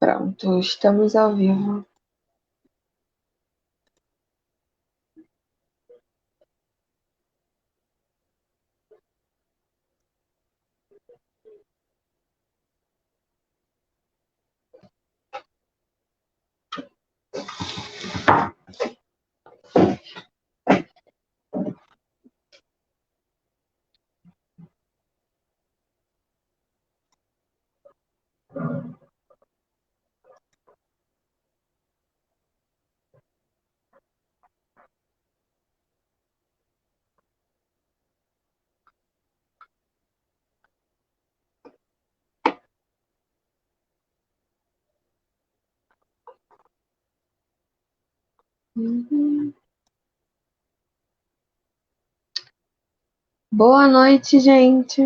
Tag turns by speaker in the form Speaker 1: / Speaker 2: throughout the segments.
Speaker 1: Pronto, estamos ao vivo. Uhum. Boa noite, gente.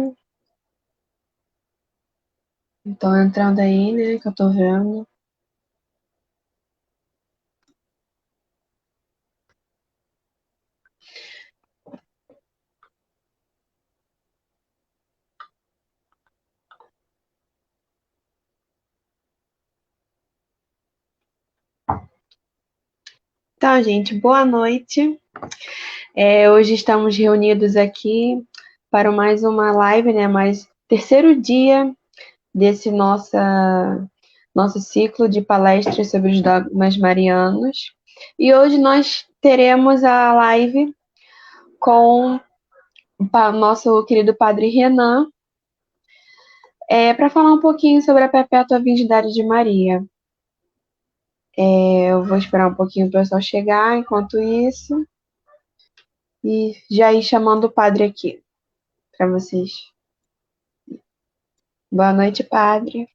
Speaker 1: Estão entrando aí, né? Que eu tô vendo. Então, gente, boa noite. Hoje estamos reunidos aqui para mais uma live, né? Mais terceiro dia desse nosso ciclo de palestras sobre os dogmas marianos. E hoje nós teremos a live com o nosso querido Padre Renan, para falar um pouquinho sobre a Perpétua Virgindade de Maria. Eu vou esperar um pouquinho o pessoal chegar enquanto isso e já ir chamando o padre aqui para vocês. Boa noite, padre.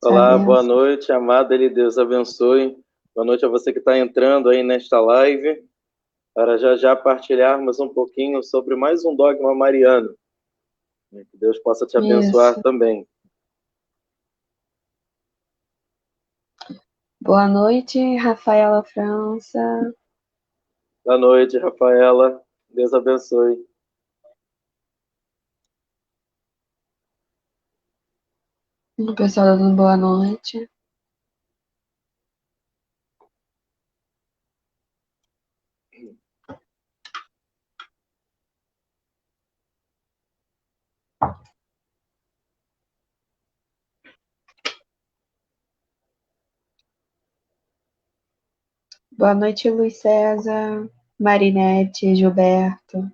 Speaker 1: Sua
Speaker 2: Olá, boa
Speaker 1: bênção.
Speaker 2: noite, amado Ele, Deus abençoe. Boa noite a você que está entrando aí nesta live, para já já partilharmos um pouquinho sobre mais um dogma mariano. Que Deus possa te abençoar
Speaker 1: Isso.
Speaker 2: também.
Speaker 1: Boa noite, Rafaela França.
Speaker 2: Boa noite, Rafaela. Deus abençoe.
Speaker 1: O pessoal dando boa noite. Boa noite, Luiz César, Marinete, Gilberto.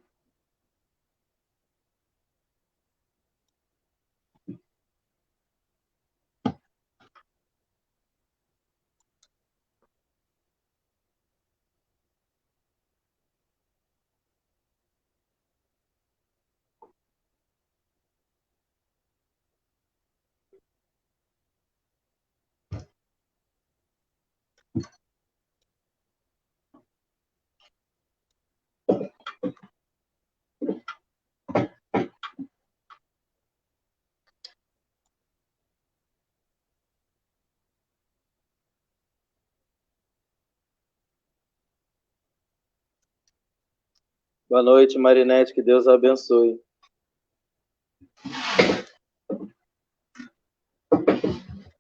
Speaker 2: Boa noite, Marinete, que Deus abençoe.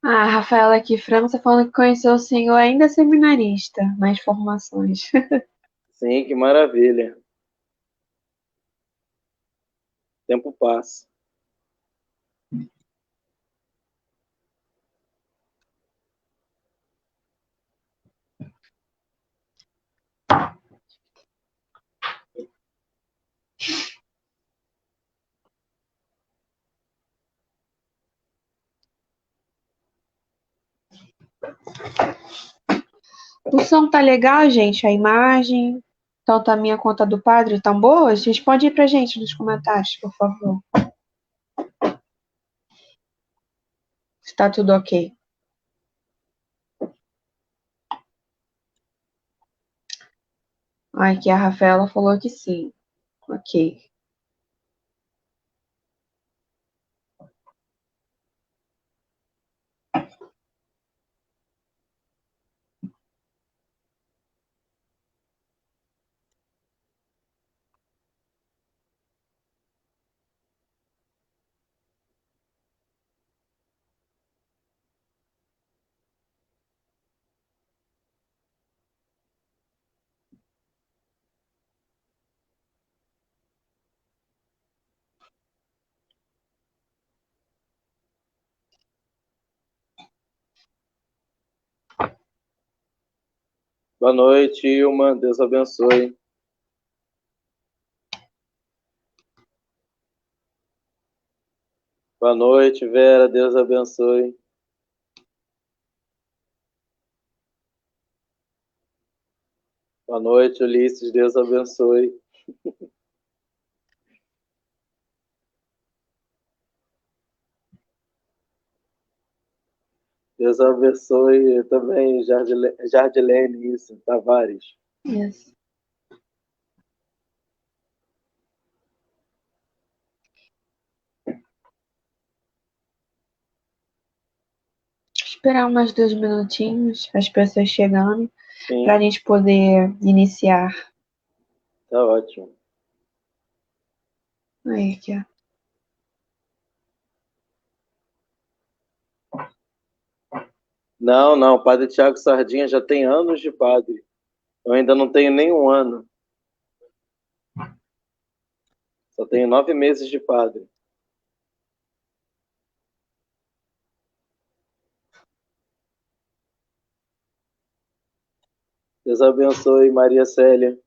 Speaker 1: Ah, a Rafaela aqui, França, falando que conheceu o senhor ainda seminarista nas formações.
Speaker 2: Sim, que maravilha. O tempo passa.
Speaker 1: O som tá legal, gente? A imagem, tanto a minha quanto a do padre, tão boas? Vocês podem ir pra gente nos comentários, por favor. Está tudo ok. Ai, que a Rafaela falou que sim. Ok.
Speaker 2: Boa noite, Ilma. Deus abençoe. Boa noite, Vera. Deus abençoe. Boa noite, Ulisses. Deus abençoe. Deus abençoe também, Jardilene, isso, Tavares.
Speaker 1: Isso. Esperar mais 2 minutinhos, as pessoas chegando, para a gente poder iniciar.
Speaker 2: Tá ótimo.
Speaker 1: Aí, aqui, ó.
Speaker 2: Não, o padre Tiago Sardinha já tem anos de padre. Eu ainda não tenho nem um ano. Só tenho 9 meses de padre. Deus abençoe, Maria Célia.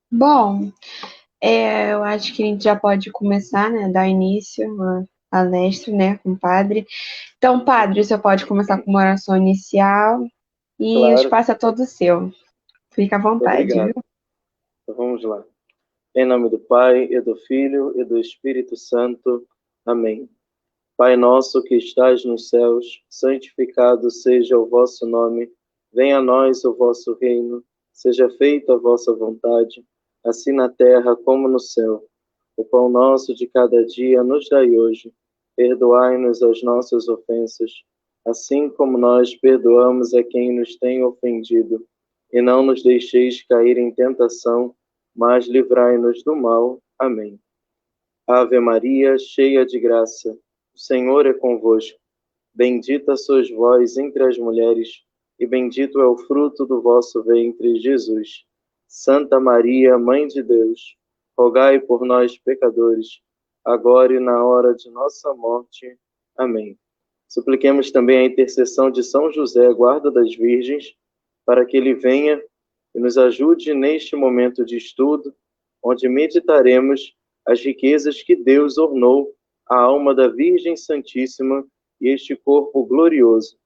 Speaker 1: Bom, eu acho que a gente já pode começar, né? Dar início à palestra, né? Com o padre. Então, padre, você pode começar com uma oração inicial e o
Speaker 2: Claro,
Speaker 1: espaço é todo seu. Fica à vontade,
Speaker 2: obrigado.
Speaker 1: viu?
Speaker 2: Então vamos lá. Em nome do Pai, e do Filho, e do Espírito Santo. Amém. Pai nosso que estais nos céus, santificado seja o vosso nome. Venha a nós o vosso reino. Seja feita a vossa vontade, assim na terra como no céu. O pão nosso de cada dia nos dai hoje. Perdoai-nos as nossas ofensas, assim como nós perdoamos a quem nos tem ofendido. E não nos deixeis cair em tentação, mas livrai-nos do mal. Amém. Ave Maria, cheia de graça, o Senhor é convosco. Bendita sois vós entre as mulheres, e bendito é o fruto do vosso ventre, Jesus. Santa Maria, Mãe de Deus, rogai por nós, pecadores, agora e na hora de nossa morte. Amém. Supliquemos também a intercessão de São José, guarda das virgens, para que ele venha e nos ajude neste momento de estudo, onde meditaremos as riquezas que Deus ornou à alma da Virgem Santíssima e este corpo glorioso.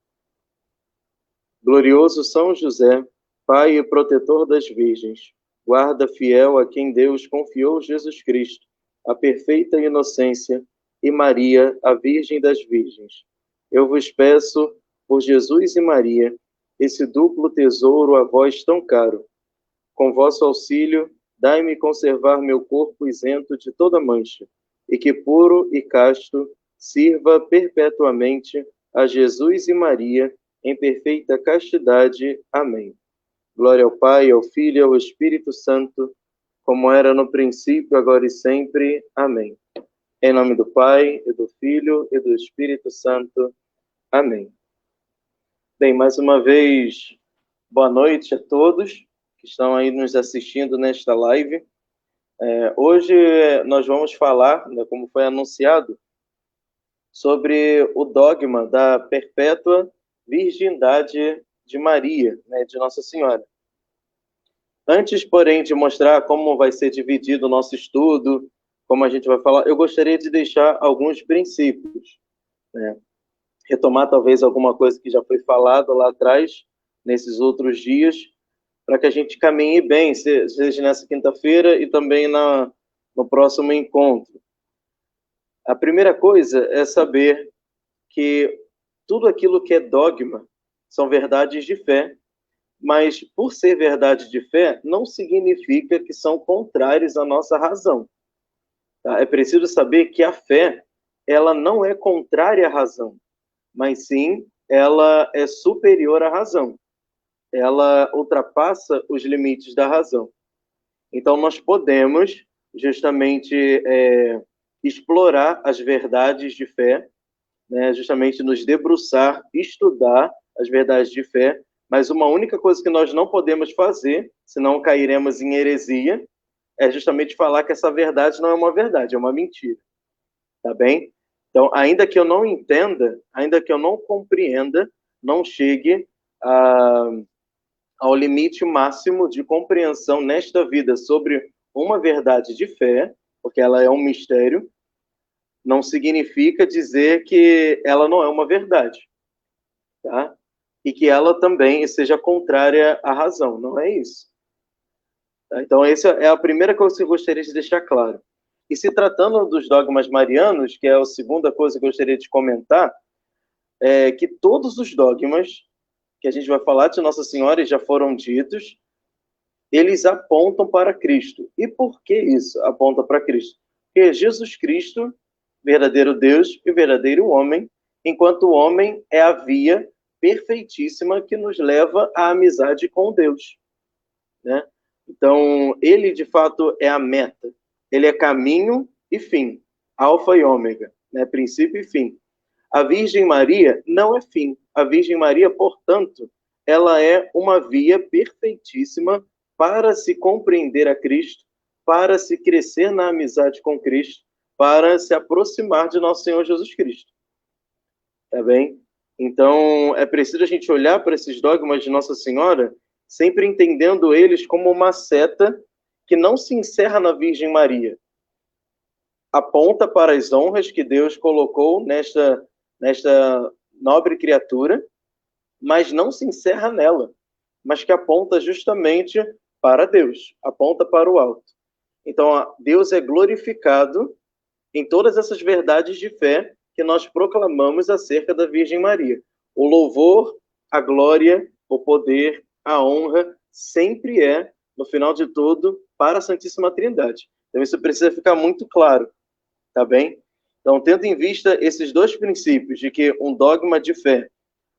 Speaker 2: Glorioso São José, Pai e protetor das virgens, guarda fiel a quem Deus confiou Jesus Cristo, a perfeita inocência, e Maria, a Virgem das Virgens. Eu vos peço, por Jesus e Maria, esse duplo tesouro a vós tão caro. Com vosso auxílio, dai-me conservar meu corpo isento de toda mancha, e que puro e casto sirva perpetuamente a Jesus e Maria em perfeita castidade. Amém. Glória ao Pai, ao Filho e ao Espírito Santo, como era no princípio, agora e sempre. Amém. Em nome do Pai, e do Filho e do Espírito Santo. Amém. Bem, mais uma vez, boa noite a todos que estão aí nos assistindo nesta live. Hoje nós vamos falar, né, como foi anunciado, sobre o dogma da perpétua virgindade de Maria, né, de Nossa Senhora. Antes, porém, de mostrar como vai ser dividido o nosso estudo, como a gente vai falar, eu gostaria de deixar alguns princípios, né? Retomar talvez alguma coisa que já foi falada lá atrás, nesses outros dias, para que a gente caminhe bem, seja nessa quinta-feira e também no próximo encontro. A primeira coisa é saber que tudo aquilo que é dogma são verdades de fé, mas por ser verdade de fé, não significa que são contrários à nossa razão. Tá? É preciso saber que a fé, ela não é contrária à razão, mas sim ela é superior à razão. Ela ultrapassa os limites da razão. Então, nós podemos justamente explorar as verdades de fé, né, justamente nos debruçar, estudar as verdades de fé, mas uma única coisa que nós não podemos fazer, senão cairemos em heresia, é justamente falar que essa verdade não é uma verdade, é uma mentira. Tá bem? Então, ainda que eu não entenda, ainda que eu não compreenda, não chegue ao limite máximo de compreensão nesta vida sobre uma verdade de fé, porque ela é um mistério, não significa dizer que ela não é uma verdade, tá? E que ela também seja contrária à razão, não é isso. Tá? Então, essa é a primeira coisa que eu gostaria de deixar claro. E se tratando dos dogmas marianos, que é a segunda coisa que eu gostaria de comentar, é que todos os dogmas que a gente vai falar de Nossa Senhora e já foram ditos, eles apontam para Cristo. E por que isso aponta para Cristo? Porque Jesus Cristo, verdadeiro Deus e verdadeiro homem, enquanto o homem é a via perfeitíssima que nos leva à amizade com Deus, né? Então, ele de fato é a meta. Ele é caminho e fim, alfa e ômega, né? Princípio e fim. A Virgem Maria não é fim. A Virgem Maria, portanto, ela é uma via perfeitíssima para se compreender a Cristo, para se crescer na amizade com Cristo, para se aproximar de nosso Senhor Jesus Cristo. Tá bem? Então, é preciso a gente olhar para esses dogmas de Nossa Senhora, sempre entendendo eles como uma seta que não se encerra na Virgem Maria. Aponta para as honras que Deus colocou nesta nobre criatura, mas não se encerra nela, mas que aponta justamente para Deus, aponta para o alto. Então, Deus é glorificado em todas essas verdades de fé que nós proclamamos acerca da Virgem Maria. O louvor, a glória, o poder, a honra, sempre é, no final de tudo, para a Santíssima Trindade. Então, isso precisa ficar muito claro, tá bem? Então, tendo em vista esses dois princípios, de que um dogma de fé,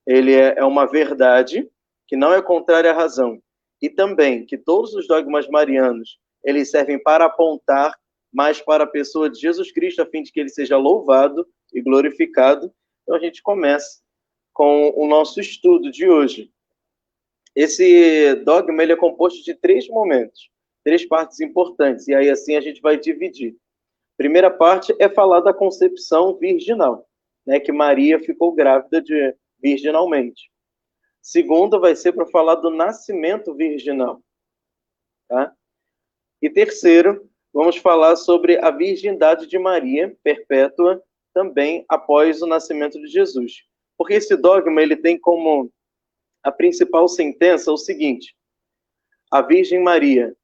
Speaker 2: ele é uma verdade que não é contrária à razão, e também que todos os dogmas marianos, eles servem para apontar mais para a pessoa de Jesus Cristo, a fim de que ele seja louvado e glorificado. Então, a gente começa com o nosso estudo de hoje. Esse dogma ele é composto de 3 momentos, 3 partes importantes, e aí assim a gente vai dividir. Primeira parte é falar da concepção virginal, né, que Maria ficou grávida virginalmente. Segunda vai ser para falar do nascimento virginal. Tá? E terceiro, vamos falar sobre a virgindade de Maria, perpétua, também após o nascimento de Jesus. Porque esse dogma ele tem como a principal sentença o seguinte: a Virgem Maria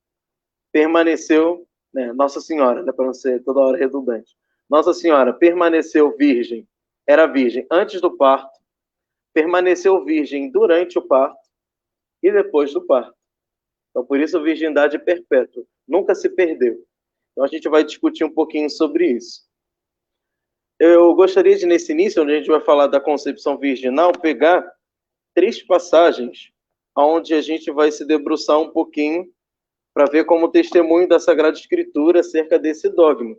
Speaker 2: permaneceu, né, Nossa Senhora, né, para não ser toda hora redundante, Nossa Senhora permaneceu virgem, era virgem antes do parto, permaneceu virgem durante o parto e depois do parto. Então, por isso, a virgindade perpétua. Nunca se perdeu. Então, a gente vai discutir um pouquinho sobre isso. Eu gostaria de, nesse início, onde a gente vai falar da concepção virginal, pegar 3 passagens onde a gente vai se debruçar um pouquinho para ver como testemunho da Sagrada Escritura acerca desse dogma.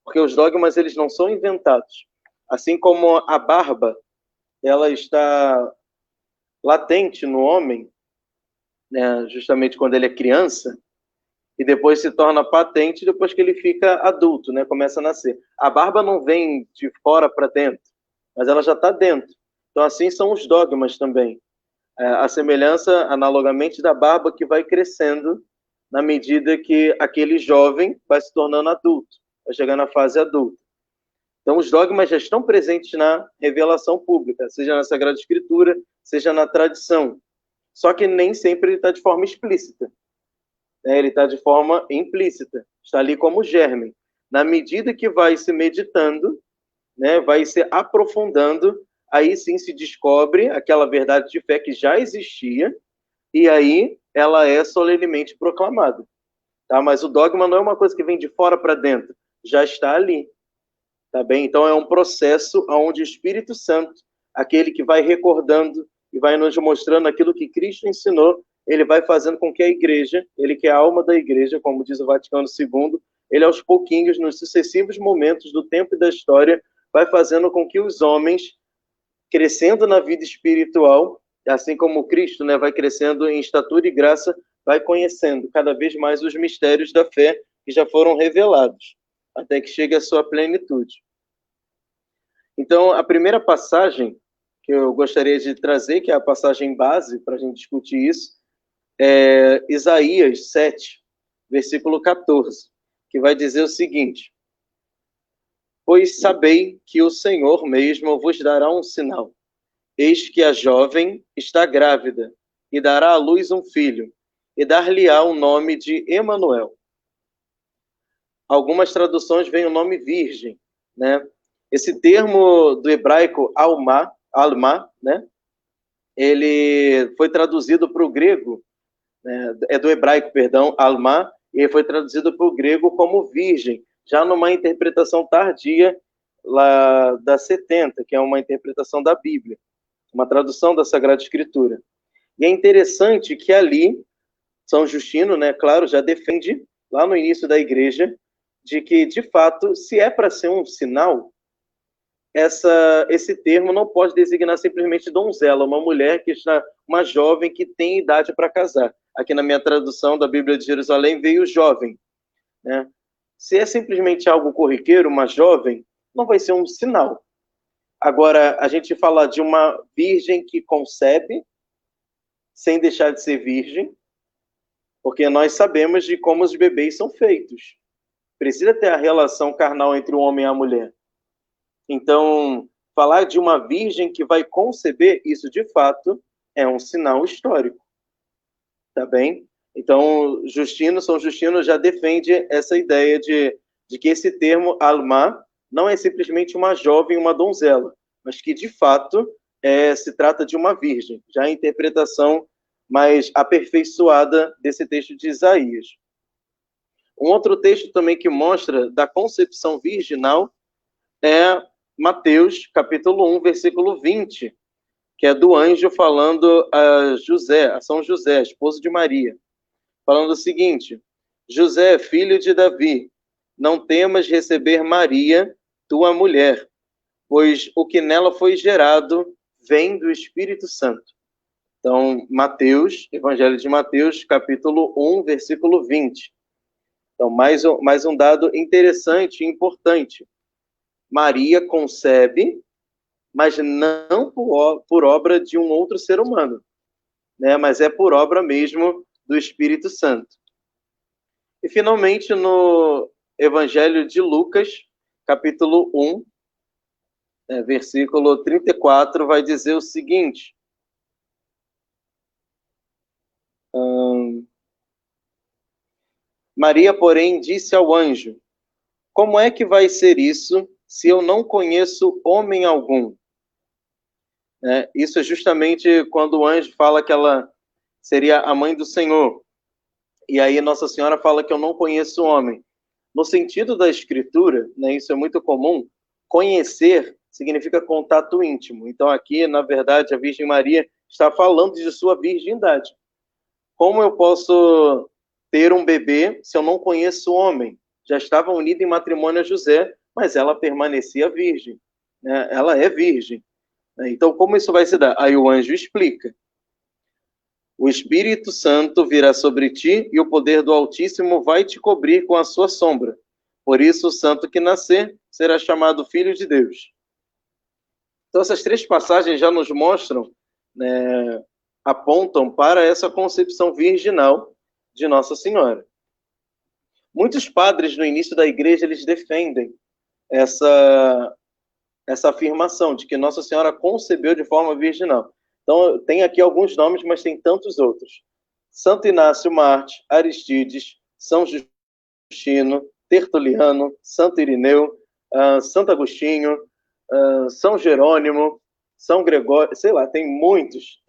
Speaker 2: Porque os dogmas, eles não são inventados. Assim como a barba, ela está latente no homem, né, justamente quando ele é criança, e depois se torna patente depois que ele fica adulto, né, começa a nascer. A barba não vem de fora para dentro, mas ela já está dentro. Então, assim são os dogmas também. A semelhança, analogamente, da barba que vai crescendo na medida que aquele jovem vai se tornando adulto, vai chegando à fase adulta. Então, os dogmas já estão presentes na revelação pública, seja na Sagrada Escritura, seja na tradição. Só que nem sempre ele está de forma explícita, né? Ele está de forma implícita, está ali como germe. Na medida que vai se meditando, né, vai se aprofundando, aí sim se descobre aquela verdade de fé que já existia, e aí ela é solenemente proclamada. Tá? Mas o dogma não é uma coisa que vem de fora para dentro, já está ali. Tá bem? Então é um processo onde o Espírito Santo, aquele que vai recordando e vai nos mostrando aquilo que Cristo ensinou, ele vai fazendo com que a igreja, ele que é a alma da igreja, como diz o Vaticano II, ele aos pouquinhos, nos sucessivos momentos do tempo e da história, vai fazendo com que os homens, crescendo na vida espiritual, assim como Cristo, né, vai crescendo em estatura e graça, vai conhecendo cada vez mais os mistérios da fé que já foram revelados, até que chegue à sua plenitude. Então, a primeira passagem que eu gostaria de trazer, que é a passagem base para a gente discutir isso, é Isaías 7, versículo 14, que vai dizer o seguinte: pois sabei que o Senhor mesmo vos dará um sinal. Eis que a jovem está grávida e dará à luz um filho, e dar-lhe-á o nome de Emanuel. Algumas traduções veem o nome virgem, né? Esse termo do hebraico alma, né? Ele foi traduzido para o grego, né? É do hebraico, perdão, alma, e foi traduzido para o grego como virgem, já numa interpretação tardia lá da 70, que é uma interpretação da Bíblia, uma tradução da Sagrada Escritura. E é interessante que ali, São Justino, né, claro, já defende, lá no início da igreja, de que, de fato, se é para ser um sinal, esse termo não pode designar simplesmente donzela, uma mulher que está, uma jovem que tem idade para casar. Aqui na minha tradução da Bíblia de Jerusalém veio jovem, né? Se é simplesmente algo corriqueiro, uma jovem, não vai ser um sinal. Agora, a gente fala de uma virgem que concebe, sem deixar de ser virgem, porque nós sabemos de como os bebês são feitos. Precisa ter a relação carnal entre o homem e a mulher. Então, falar de uma virgem que vai conceber, isso de fato é um sinal histórico. Tá bem? Então, São Justino já defende essa ideia de que esse termo alma não é simplesmente uma jovem, uma donzela, mas que de fato se trata de uma virgem. Já a interpretação mais aperfeiçoada desse texto de Isaías. Um outro texto também que mostra da concepção virginal é Mateus, capítulo 1, versículo 20, que é do anjo falando a José, a São José, esposo de Maria, falando o seguinte: José, filho de Davi, não temas receber Maria, tua mulher, pois o que nela foi gerado vem do Espírito Santo. Então, Mateus, Evangelho de Mateus, capítulo 1, versículo 20. Então, mais um dado interessante e importante. Maria concebe, mas não por obra de um outro ser humano, né? Mas é por obra mesmo do Espírito Santo. E, finalmente, no Evangelho de Lucas, capítulo 1, versículo 34, vai dizer o seguinte: Maria, porém, disse ao anjo: como é que vai ser isso se eu não conheço homem algum? Isso é justamente quando o anjo fala que ela seria a mãe do Senhor. E aí Nossa Senhora fala que eu não conheço homem. No sentido da Escritura, né, isso é muito comum, conhecer significa contato íntimo. Então aqui, na verdade, a Virgem Maria está falando de sua virgindade. Como eu posso ter um bebê se eu não conheço homem? Já estava unida em matrimônio a José, mas ela permanecia virgem, né? Ela é virgem. Então, como isso vai se dar? Aí o anjo explica. O Espírito Santo virá sobre ti e o poder do Altíssimo vai te cobrir com a sua sombra. Por isso, o santo que nascer será chamado Filho de Deus. Então, essas três passagens já nos mostram, né, apontam para essa concepção virginal de Nossa Senhora. Muitos padres no início da igreja, eles defendem essa afirmação de que Nossa Senhora concebeu de forma virginal. Então, tem aqui alguns nomes, mas tem tantos outros. Santo Inácio Marte, Aristides, São Justino, Tertuliano, Santo Irineu, Santo Agostinho, São Jerônimo, São Gregório, sei lá, tem muitos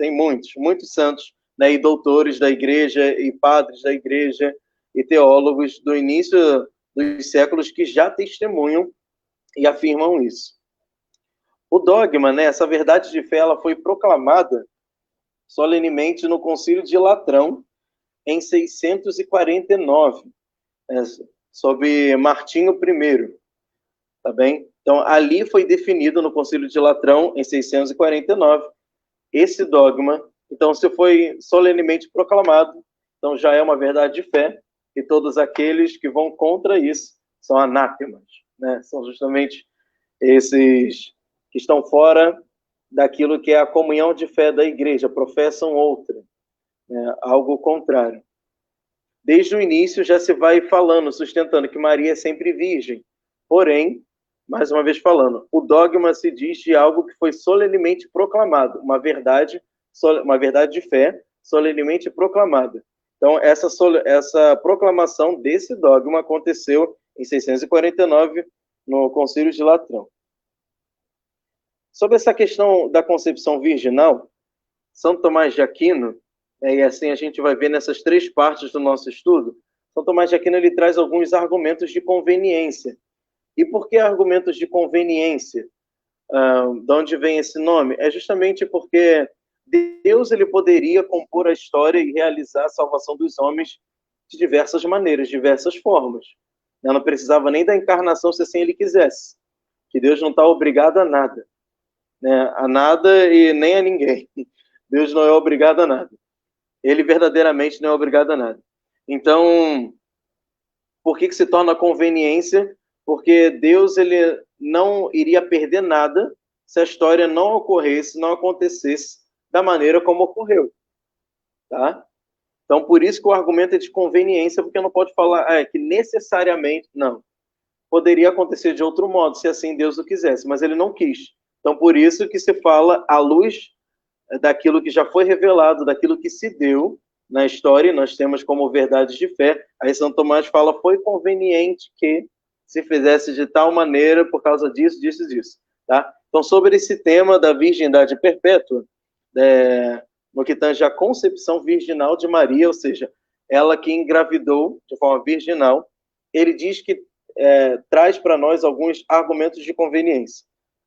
Speaker 2: santos, né, e doutores da igreja, e padres da igreja, e teólogos do início dos séculos que já testemunham e afirmam isso. O dogma, né, essa verdade de fé, ela foi proclamada solenemente no Concílio de Latrão, em 649, sob Martinho I, tá bem? Então, ali foi definido no Concílio de Latrão, em 649, esse dogma. Então, se foi solenemente proclamado, então já é uma verdade de fé, e todos aqueles que vão contra isso são anátemas, né? São justamente esses que estão fora daquilo que é a comunhão de fé da igreja, professam outra, né? Algo contrário. Desde o início já se vai falando, sustentando que Maria é sempre virgem. Porém, mais uma vez falando, o dogma se diz de algo que foi solenemente proclamado, uma verdade de fé solenemente proclamada. Então, essa proclamação desse dogma aconteceu em 649, no Concílio de Latrão. Sobre essa questão da concepção virginal, São Tomás de Aquino, e assim a gente vai ver nessas três partes do nosso estudo, São Tomás de Aquino ele traz alguns argumentos de conveniência. E por que argumentos de conveniência? De onde vem esse nome? É justamente porque Deus ele poderia compor a história e realizar a salvação dos homens de diversas maneiras, diversas formas. Não precisava nem da encarnação se assim ele quisesse. Que Deus não está obrigado a nada, né? A nada e nem a ninguém. Deus não é obrigado a nada. Ele verdadeiramente não é obrigado a nada. Então, por que se torna conveniência? Porque Deus ele não iria perder nada se a história não ocorresse, não acontecesse da maneira como ocorreu. Tá? Então, por isso que o argumento é de conveniência, porque não pode falar que necessariamente, não. Poderia acontecer de outro modo, se assim Deus o quisesse, mas ele não quis. Então, por isso que se fala à luz daquilo que já foi revelado, daquilo que se deu na história, nós temos como verdades de fé. Aí São Tomás fala, foi conveniente que se fizesse de tal maneira por causa disso, disso e disso. Tá? Então, sobre esse tema da virgindade perpétua, no que tange a concepção virginal de Maria, ou seja, ela que engravidou de forma virginal, ele diz que traz para nós alguns argumentos de conveniência.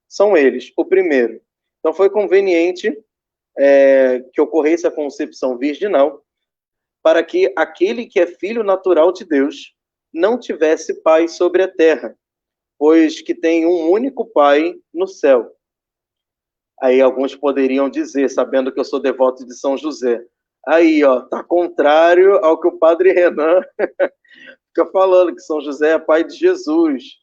Speaker 2: São eles. O primeiro, então foi conveniente que ocorresse a concepção virginal para que aquele que é filho natural de Deus não tivesse pai sobre a terra, pois que tem um único pai no céu. Aí alguns poderiam dizer, sabendo que eu sou devoto de São José, aí, ó, tá contrário ao que o padre Renan fica falando, que São José é pai de Jesus.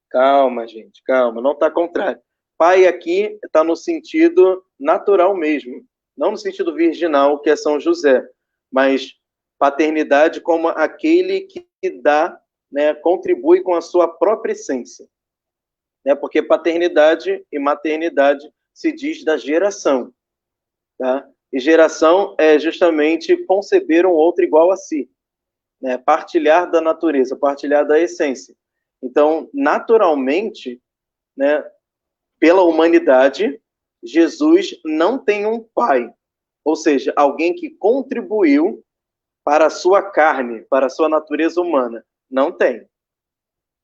Speaker 2: Calma, gente, calma, não tá contrário. Pai aqui está no sentido natural mesmo, não no sentido virginal, que é São José, mas paternidade como aquele que dá, né, contribui com a sua própria essência. Né, porque paternidade e maternidade se diz da geração. Tá? E geração é justamente conceber um outro igual a si. Né, partilhar da natureza, partilhar da essência. Então, naturalmente, né, pela humanidade, Jesus não tem um pai, ou seja, alguém que contribuiu para a sua carne, para a sua natureza humana. Não tem.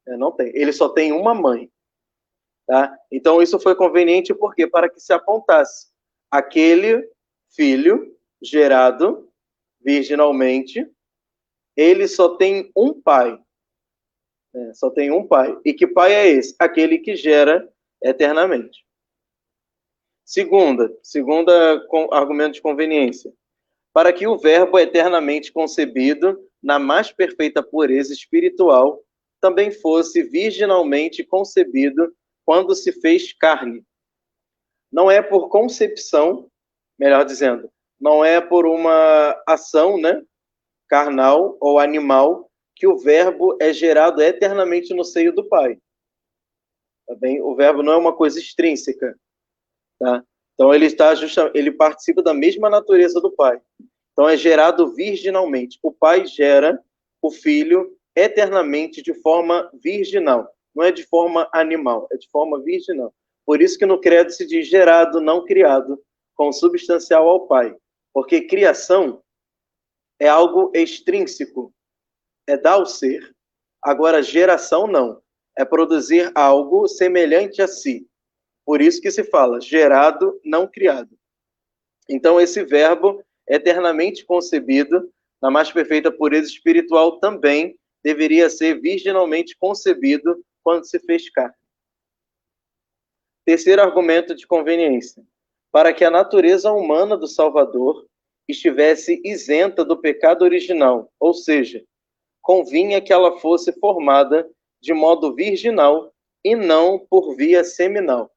Speaker 2: Não tem. Ele só tem uma mãe. Tá? Então, isso foi conveniente porque para que se apontasse aquele filho gerado virginalmente, ele só tem um pai. Só tem um pai. E que pai é esse? Aquele que gera eternamente. Segunda argumento de conveniência. Para que o verbo eternamente concebido, na mais perfeita pureza espiritual, também fosse virginalmente concebido quando se fez carne. Não é por concepção, melhor dizendo, não é por uma ação, né, carnal ou animal, que o verbo é gerado eternamente no seio do Pai. Tá bem? O verbo não é uma coisa extrínseca. Tá? Então, ele participa da mesma natureza do Pai. Então, é gerado virginalmente. O Pai gera o Filho eternamente de forma virginal. Não é de forma animal, é de forma virginal. Por isso que no credo se diz gerado, não criado, consubstancial ao Pai. Porque criação é algo extrínseco, é dar ao ser. Agora, geração não. É produzir algo semelhante a si. Por isso que se fala gerado, não criado. Então, esse verbo eternamente concebido, na mais perfeita pureza espiritual, também deveria ser virginalmente concebido quando se fez carne. Terceiro argumento de conveniência. Para que a natureza humana do Salvador estivesse isenta do pecado original, ou seja, convinha que ela fosse formada de modo virginal e não por via seminal.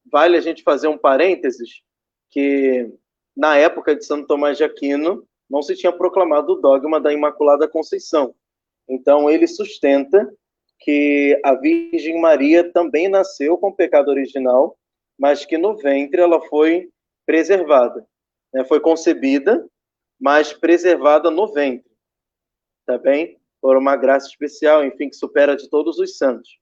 Speaker 2: Vale a gente fazer um parênteses que na época de Santo Tomás de Aquino não se tinha proclamado o dogma da Imaculada Conceição. Então ele sustenta que a Virgem Maria também nasceu com pecado original, mas que no ventre ela foi preservada, né? Foi concebida, mas preservada no ventre, tá bem? Por uma graça especial, enfim, que supera de todos os santos.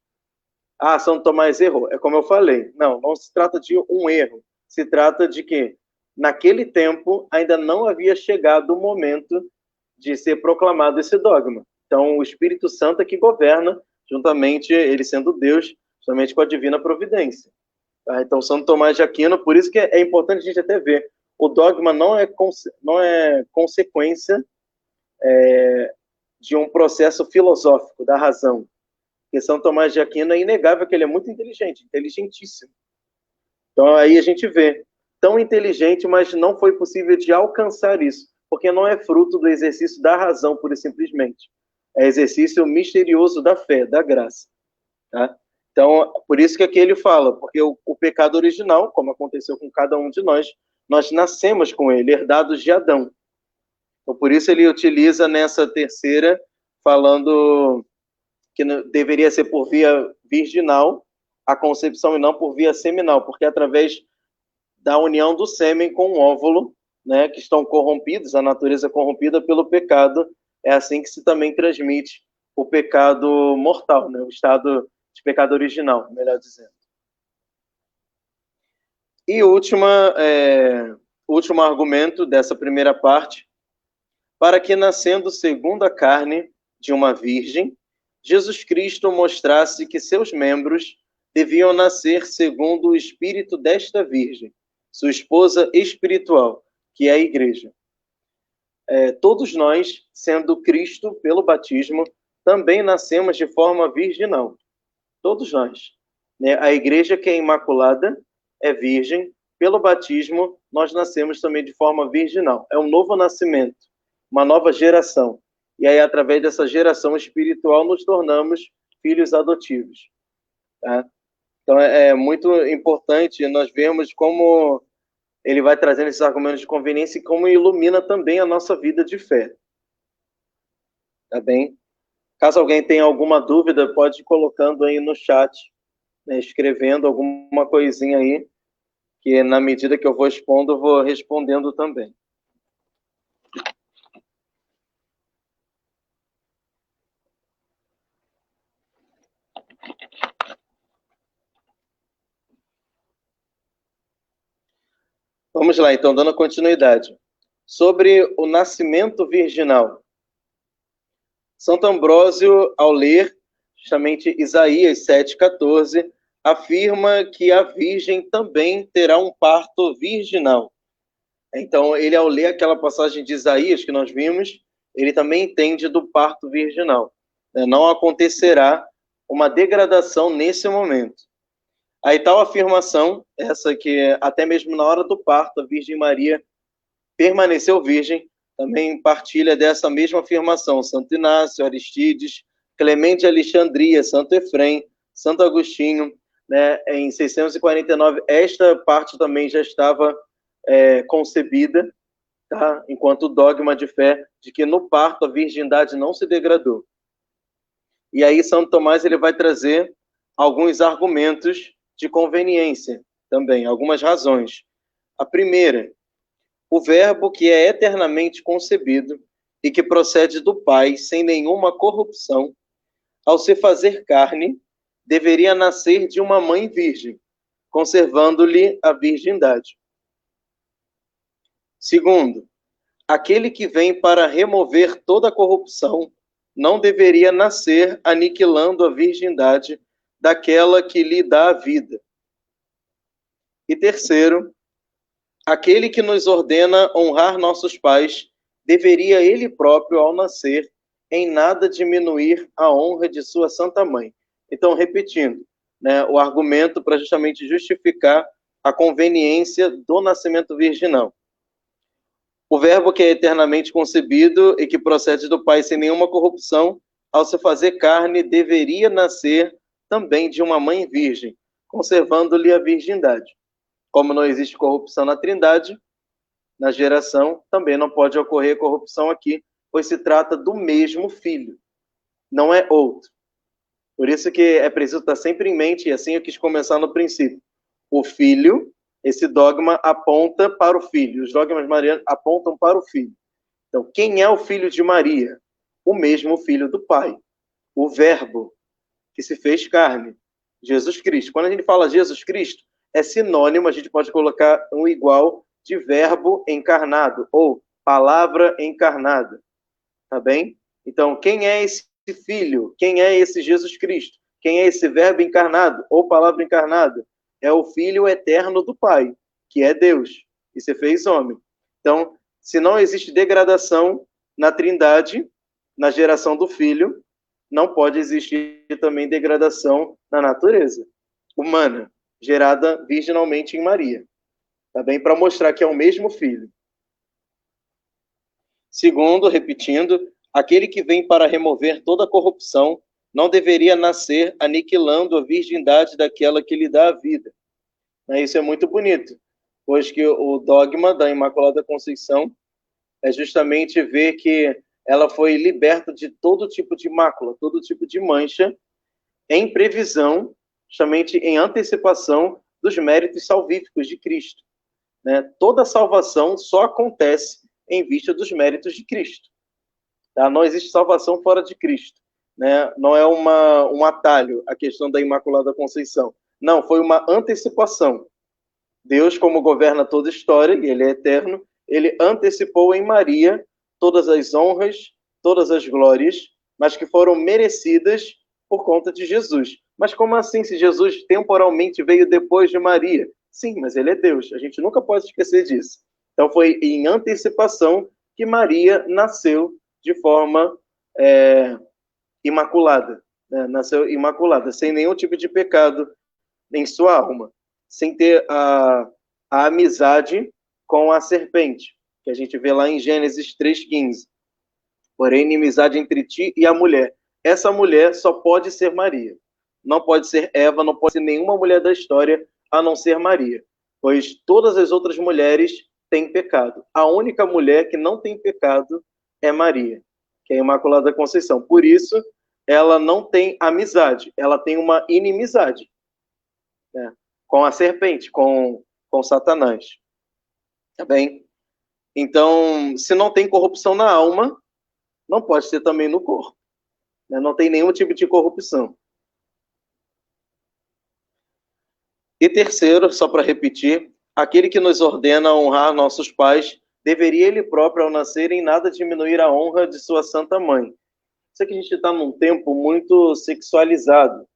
Speaker 2: Ah, São Tomás errou. É como eu falei. Não se trata de um erro. Se trata de que, naquele tempo, ainda não havia chegado o momento de ser proclamado esse dogma. Então, o Espírito Santo é que governa, juntamente, ele sendo Deus, juntamente com a divina providência. Tá? Então, Santo Tomás de Aquino, por isso que é importante a gente até ver. O dogma não é consequência de um processo filosófico da razão. Porque São Tomás de Aquino é inegável que ele é muito inteligente, inteligentíssimo. Então aí a gente vê, tão inteligente, mas não foi possível de alcançar isso, porque não é fruto do exercício da razão, pura e simplesmente. É exercício misterioso da fé, da graça. Tá? Então, por isso que aqui ele fala, porque o pecado original, como aconteceu com cada um de nós nascemos com ele, herdados de Adão. Então, por isso ele utiliza nessa terceira, falando que deveria ser por via virginal, a concepção, e não por via seminal, porque através da união do sêmen com o óvulo, né, que estão corrompidos, a natureza corrompida pelo pecado, é assim que se também transmite o pecado mortal, né, o estado de pecado original, melhor dizendo. E último argumento dessa primeira parte, para que nascendo segundo a carne de uma virgem, Jesus Cristo mostrasse que seus membros deviam nascer segundo o espírito desta virgem, sua esposa espiritual, que é a igreja. Todos nós, sendo Cristo pelo batismo, também nascemos de forma virginal. Todos nós. A igreja que é imaculada é virgem. Pelo batismo, nós nascemos também de forma virginal. É um novo nascimento, uma nova geração. E aí, através dessa geração espiritual, nos tornamos filhos adotivos. Tá? Então, é muito importante nós vermos como ele vai trazendo esses argumentos de conveniência e como ilumina também a nossa vida de fé. Tá bem? Caso alguém tenha alguma dúvida, pode ir colocando aí no chat, né, escrevendo alguma coisinha aí, que na medida que eu vou expondo, eu vou respondendo também. Vamos lá, então, dando continuidade. Sobre o nascimento virginal. Santo Ambrósio, ao ler justamente Isaías 7,14, afirma que a virgem também terá um parto virginal. Então, ele, ao ler aquela passagem de Isaías que nós vimos, ele também entende do parto virginal. Não acontecerá uma degradação nesse momento. Aí tal afirmação, essa que até mesmo na hora do parto, a Virgem Maria permaneceu virgem, também partilha dessa mesma afirmação. Santo Inácio, Aristides, Clemente de Alexandria, Santo Efrem, Santo Agostinho, né, em 649, esta parte também já estava concebida, tá? Enquanto dogma de fé de que no parto a virgindade não se degradou. E aí Santo Tomás ele vai trazer alguns argumentos de conveniência também, algumas razões. A primeira, o verbo que é eternamente concebido e que procede do Pai sem nenhuma corrupção, ao se fazer carne, deveria nascer de uma mãe virgem, conservando-lhe a virgindade. Segundo, aquele que vem para remover toda a corrupção não deveria nascer aniquilando a virgindade daquela que lhe dá a vida. E terceiro, aquele que nos ordena honrar nossos pais deveria ele próprio, ao nascer, em nada diminuir a honra de sua santa mãe. Então, repetindo, né, o argumento para justamente justificar a conveniência do nascimento virginal. O verbo que é eternamente concebido e que procede do Pai sem nenhuma corrupção, ao se fazer carne, deveria nascer também de uma mãe virgem, conservando-lhe a virgindade. Como não existe corrupção na Trindade, na geração, também não pode ocorrer corrupção aqui, pois se trata do mesmo filho, não é outro. Por isso que é preciso estar sempre em mente, e assim eu quis começar no princípio. O filho, esse dogma aponta para o filho, os dogmas marianos apontam para o filho. Então, quem é o filho de Maria? O mesmo filho do Pai, o verbo que se fez carne, Jesus Cristo. Quando a gente fala Jesus Cristo, é sinônimo, a gente pode colocar um igual de verbo encarnado, ou palavra encarnada, tá bem? Então, quem é esse filho? Quem é esse Jesus Cristo? Quem é esse verbo encarnado, ou palavra encarnada? É o Filho eterno do Pai, que é Deus, e se fez homem. Então, se não existe degradação na Trindade, na geração do Filho, não pode existir também degradação na natureza humana, gerada virginalmente em Maria. Tá bem? Para mostrar que é o mesmo Filho. Segundo, repetindo, aquele que vem para remover toda a corrupção não deveria nascer aniquilando a virgindade daquela que lhe dá a vida. Isso é muito bonito, pois que o dogma da Imaculada Conceição é justamente ver que ela foi liberta de todo tipo de mácula, todo tipo de mancha, em previsão, justamente em antecipação dos méritos salvíficos de Cristo. Toda salvação só acontece em vista dos méritos de Cristo. Tá? Não existe salvação fora de Cristo. Não é um atalho a questão da Imaculada Conceição. Não, foi uma antecipação. Deus, como governa toda a história, e Ele é eterno, Ele antecipou em Maria todas as honras, todas as glórias, mas que foram merecidas por conta de Jesus. Mas como assim, se Jesus temporalmente veio depois de Maria? Sim, mas Ele é Deus, a gente nunca pode esquecer disso. Então foi em antecipação que Maria nasceu de forma imaculada, nasceu imaculada, sem nenhum tipo de pecado em sua alma, sem ter a amizade com a serpente, que a gente vê lá em Gênesis 3,15. Porém, inimizade entre ti e a mulher. Essa mulher só pode ser Maria. Não pode ser Eva, não pode ser nenhuma mulher da história, a não ser Maria. Pois todas as outras mulheres têm pecado. A única mulher que não tem pecado é Maria, que é a Imaculada Conceição. Por isso, ela não tem amizade, ela tem uma inimizade, com a serpente, com Satanás. Tá bem? Então, se não tem corrupção na alma, não pode ter também no corpo. Não tem nenhum tipo de corrupção. E terceiro, só para repetir, aquele que nos ordena honrar nossos pais, deveria ele próprio, ao nascer, em nada diminuir a honra de sua santa mãe. Isso aqui a gente está num tempo muito sexualizado.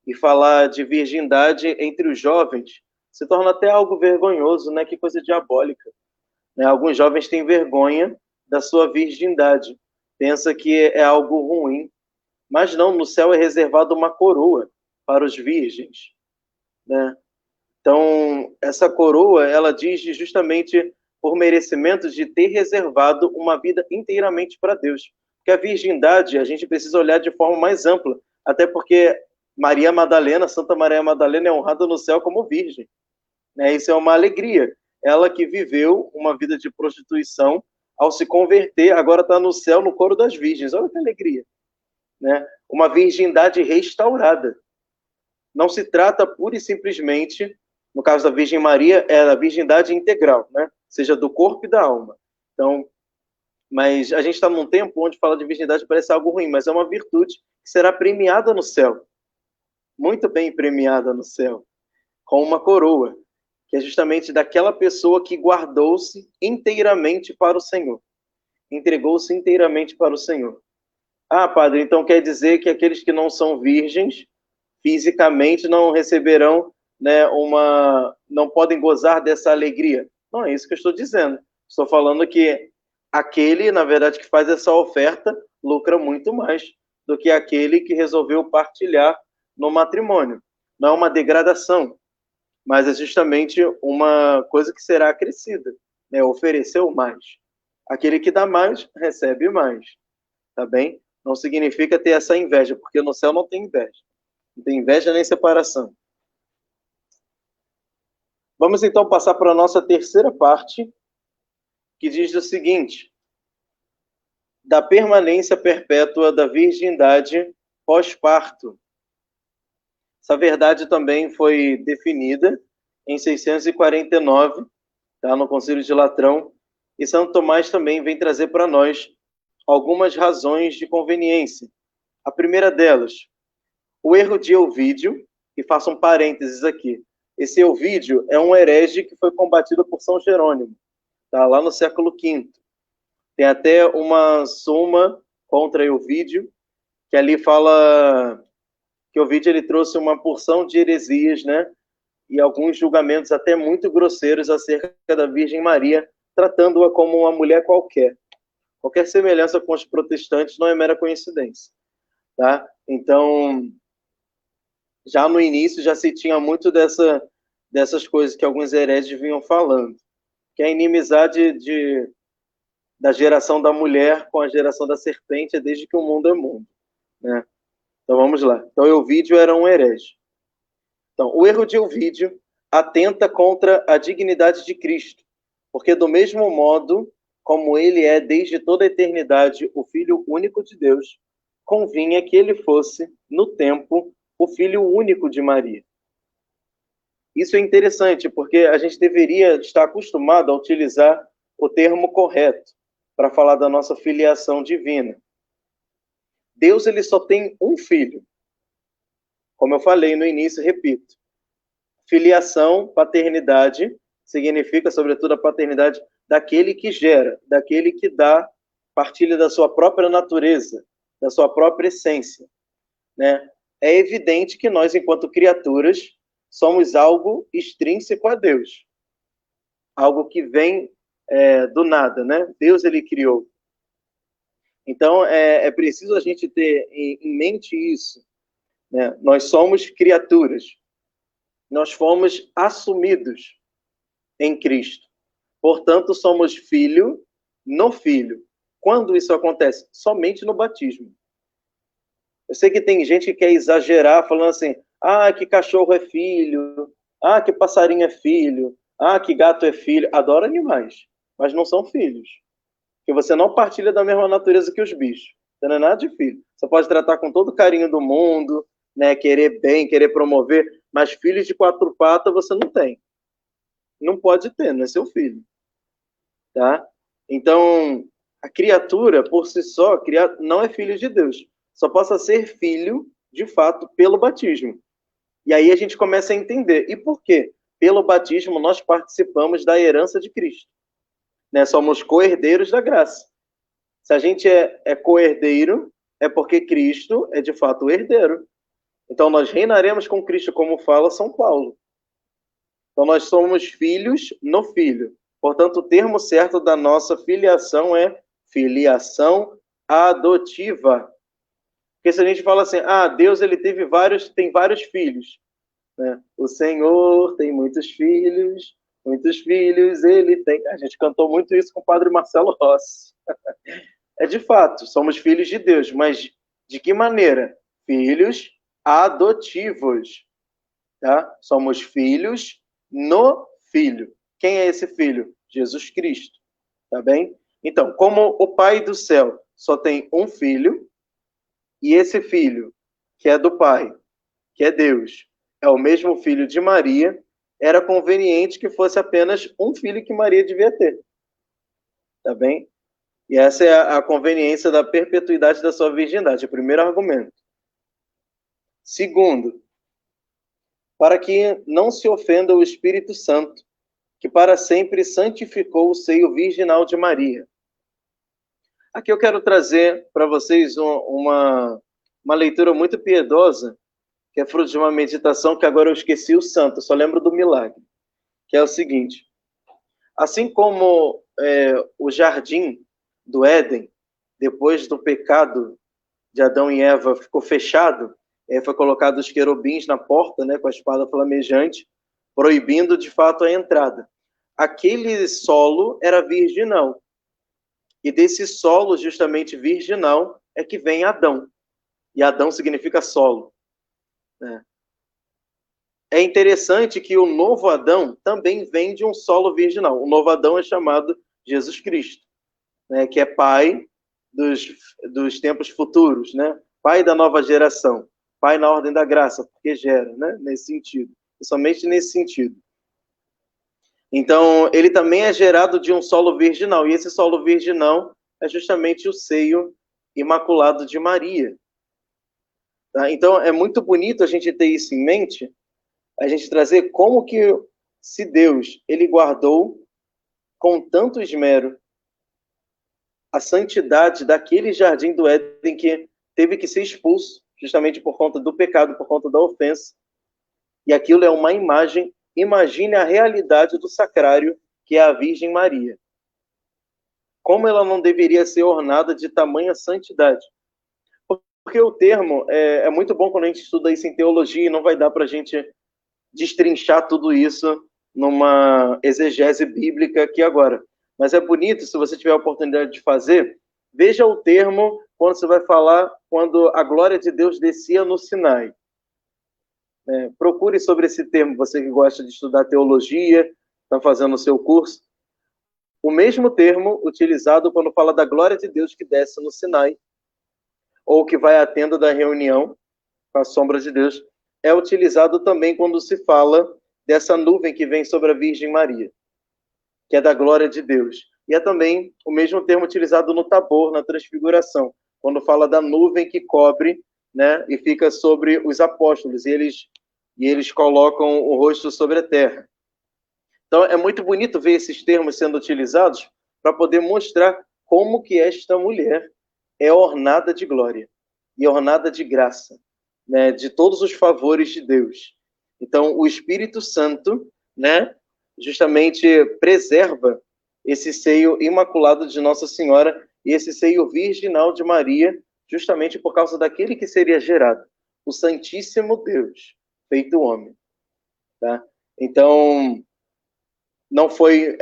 Speaker 2: E falar de virgindade entre os jovens se torna até algo vergonhoso, né? Que coisa diabólica. Alguns jovens têm vergonha da sua virgindade. Pensa que é algo ruim. Mas não, no céu é reservada uma coroa para os virgens. Então, essa coroa, ela diz justamente por merecimento de ter reservado uma vida inteiramente para Deus. Porque a virgindade, a gente precisa olhar de forma mais ampla, até porque Maria Madalena, Santa Maria Madalena é honrada no céu como virgem. Isso é uma alegria. ela que viveu uma vida de prostituição, ao se converter, agora está no céu, no coro das virgens. Olha que alegria, né? Uma virgindade restaurada. Não se trata pura e simplesmente, no caso da Virgem Maria, é a virgindade integral, né? Seja do corpo e da alma. Então, mas a gente está num tempo onde falar de virgindade parece algo ruim, mas é uma virtude que será premiada no céu. Muito bem premiada no céu, com uma coroa, que é justamente daquela pessoa que guardou-se inteiramente para o Senhor. Entregou-se inteiramente para o Senhor. Ah, padre, então quer dizer que aqueles que não são virgens, fisicamente, não receberão, né, não podem gozar dessa alegria. Não é isso que eu estou dizendo. Estou falando que aquele, na verdade, que faz essa oferta, lucra muito mais do que aquele que resolveu partilhar no matrimônio. Não é uma degradação, mas é justamente uma coisa que será acrescida, né? Ofereceu mais. Aquele que dá mais, recebe mais. Tá bem? Não significa ter essa inveja, porque no céu não tem inveja. Não tem inveja nem separação. Vamos então passar para a nossa terceira parte, que diz o seguinte: da permanência perpétua da virgindade pós-parto. Essa verdade também foi definida em 649, tá, no Concílio de Latrão, e Santo Tomás também vem trazer para nós algumas razões de conveniência. A primeira delas, o erro de Ovídio, e faço um parênteses aqui. Esse Ovídio é um herege que foi combatido por São Jerônimo, tá, lá no século V. Tem até uma suma contra Ovídio, que ali fala que Ovídio ele trouxe uma porção de heresias, né? E alguns julgamentos até muito grosseiros acerca da Virgem Maria, tratando-a como uma mulher qualquer. Qualquer semelhança com os protestantes não é mera coincidência, tá? Então, já no início já se tinha muito dessas coisas que alguns hereges vinham falando, que a inimizade da geração da mulher com a geração da serpente é desde que o mundo é mundo, né? Então vamos lá. Então Ovídio era um herege. Então, o erro de Ovídio atenta contra a dignidade de Cristo, porque do mesmo modo como ele é desde toda a eternidade o Filho único de Deus, convinha que ele fosse, no tempo, o Filho único de Maria. Isso é interessante, porque a gente deveria estar acostumado a utilizar o termo correto para falar da nossa filiação divina. Deus ele só tem um filho. Como eu falei no início, repito. Filiação, paternidade, significa, sobretudo, a paternidade daquele que gera, daquele que dá, partilha da sua própria natureza, da sua própria essência, né? É evidente que nós, enquanto criaturas, somos algo extrínseco a Deus. Algo que vem do nada, né? Deus, ele criou. Então, é preciso a gente ter em mente isso, né? Nós somos criaturas. Nós fomos assumidos em Cristo. Portanto, somos filho no Filho. Quando isso acontece? Somente no batismo. Eu sei que tem gente que quer exagerar, falando assim, que cachorro é filho, que passarinho é filho, que gato é filho. Adoro animais, mas não são filhos. Porque você não partilha da mesma natureza que os bichos. Você não é nada de filho. Você pode tratar com todo o carinho do mundo, né, querer bem, querer promover, mas filhos de quatro patas você não tem. Não pode ter, não é seu filho. Tá? Então, a criatura, por si só, não é filho de Deus. Só possa ser filho, de fato, pelo batismo. E aí a gente começa a entender. E por quê? Pelo batismo, nós participamos da herança de Cristo. Né? Somos co-herdeiros da graça. Se a gente é co-herdeiro, é porque Cristo é, de fato, o herdeiro. Então, nós reinaremos com Cristo, como fala São Paulo. Então, nós somos filhos no Filho. Portanto, o termo certo da nossa filiação é filiação adotiva. Porque se a gente fala assim, Deus ele tem vários filhos. Né? O Senhor tem muitos filhos ele tem. A gente cantou muito isso com o padre Marcelo Rossi. É de fato, somos filhos de Deus, mas de que maneira? Filhos adotivos. Tá? Somos filhos no Filho. Quem é esse filho? Jesus Cristo. Tá bem? Então, como o Pai do céu só tem um filho, e esse filho, que é do Pai, que é Deus, é o mesmo filho de Maria, era conveniente que fosse apenas um filho que Maria devia ter. Tá bem? E essa é a conveniência da perpetuidade da sua virgindade, o primeiro argumento. Segundo, para que não se ofenda o Espírito Santo, que para sempre santificou o seio virginal de Maria. Aqui eu quero trazer para vocês uma leitura muito piedosa, que é fruto de uma meditação que agora eu esqueci o santo, só lembro do milagre, que é o seguinte: assim como o jardim do Éden, depois do pecado de Adão e Eva, ficou fechado, foi colocado os querubins na porta, né, com a espada flamejante, proibindo de fato a entrada. Aquele solo era virginal. E desse solo, justamente virginal, é que vem Adão. E Adão significa solo. É interessante que o novo Adão também vem de um solo virginal. O novo Adão é chamado Jesus Cristo, né, que é pai dos tempos futuros, né? Pai da nova geração, pai na ordem da graça, porque gera, né? Nesse sentido, e somente nesse sentido. Então, ele também é gerado de um solo virginal, e esse solo virginal é justamente o seio imaculado de Maria. Tá? Então, é muito bonito a gente ter isso em mente, a gente trazer como que, se Deus ele guardou com tanto esmero a santidade daquele jardim do Éden que teve que ser expulso, justamente por conta do pecado, por conta da ofensa. E aquilo é uma imagem. Imagine a realidade do sacrário, que é a Virgem Maria. Como ela não deveria ser ornada de tamanha santidade? Porque o termo é muito bom quando a gente estuda isso em teologia, e não vai dar para a gente destrinchar tudo isso numa exegese bíblica aqui agora. Mas é bonito, se você tiver a oportunidade de fazer, veja o termo quando você vai falar quando a glória de Deus descia no Sinai. Procure sobre esse termo, você que gosta de estudar teologia, está fazendo o seu curso. O mesmo termo utilizado quando fala da glória de Deus que desce no Sinai, ou que vai à tenda da reunião, com a sombra de Deus, é utilizado também quando se fala dessa nuvem que vem sobre a Virgem Maria, que é da glória de Deus. E é também o mesmo termo utilizado no Tabor, na Transfiguração, quando fala da nuvem que cobre, né, e fica sobre os apóstolos, e eles colocam o rosto sobre a terra. Então, é muito bonito ver esses termos sendo utilizados para poder mostrar como que esta mulher é ornada de glória e ornada de graça, né, de todos os favores de Deus. Então, o Espírito Santo, né, justamente preserva esse seio imaculado de Nossa Senhora e esse seio virginal de Maria, justamente por causa daquele que seria gerado, o Santíssimo Deus, feito homem. Tá? Então, não foi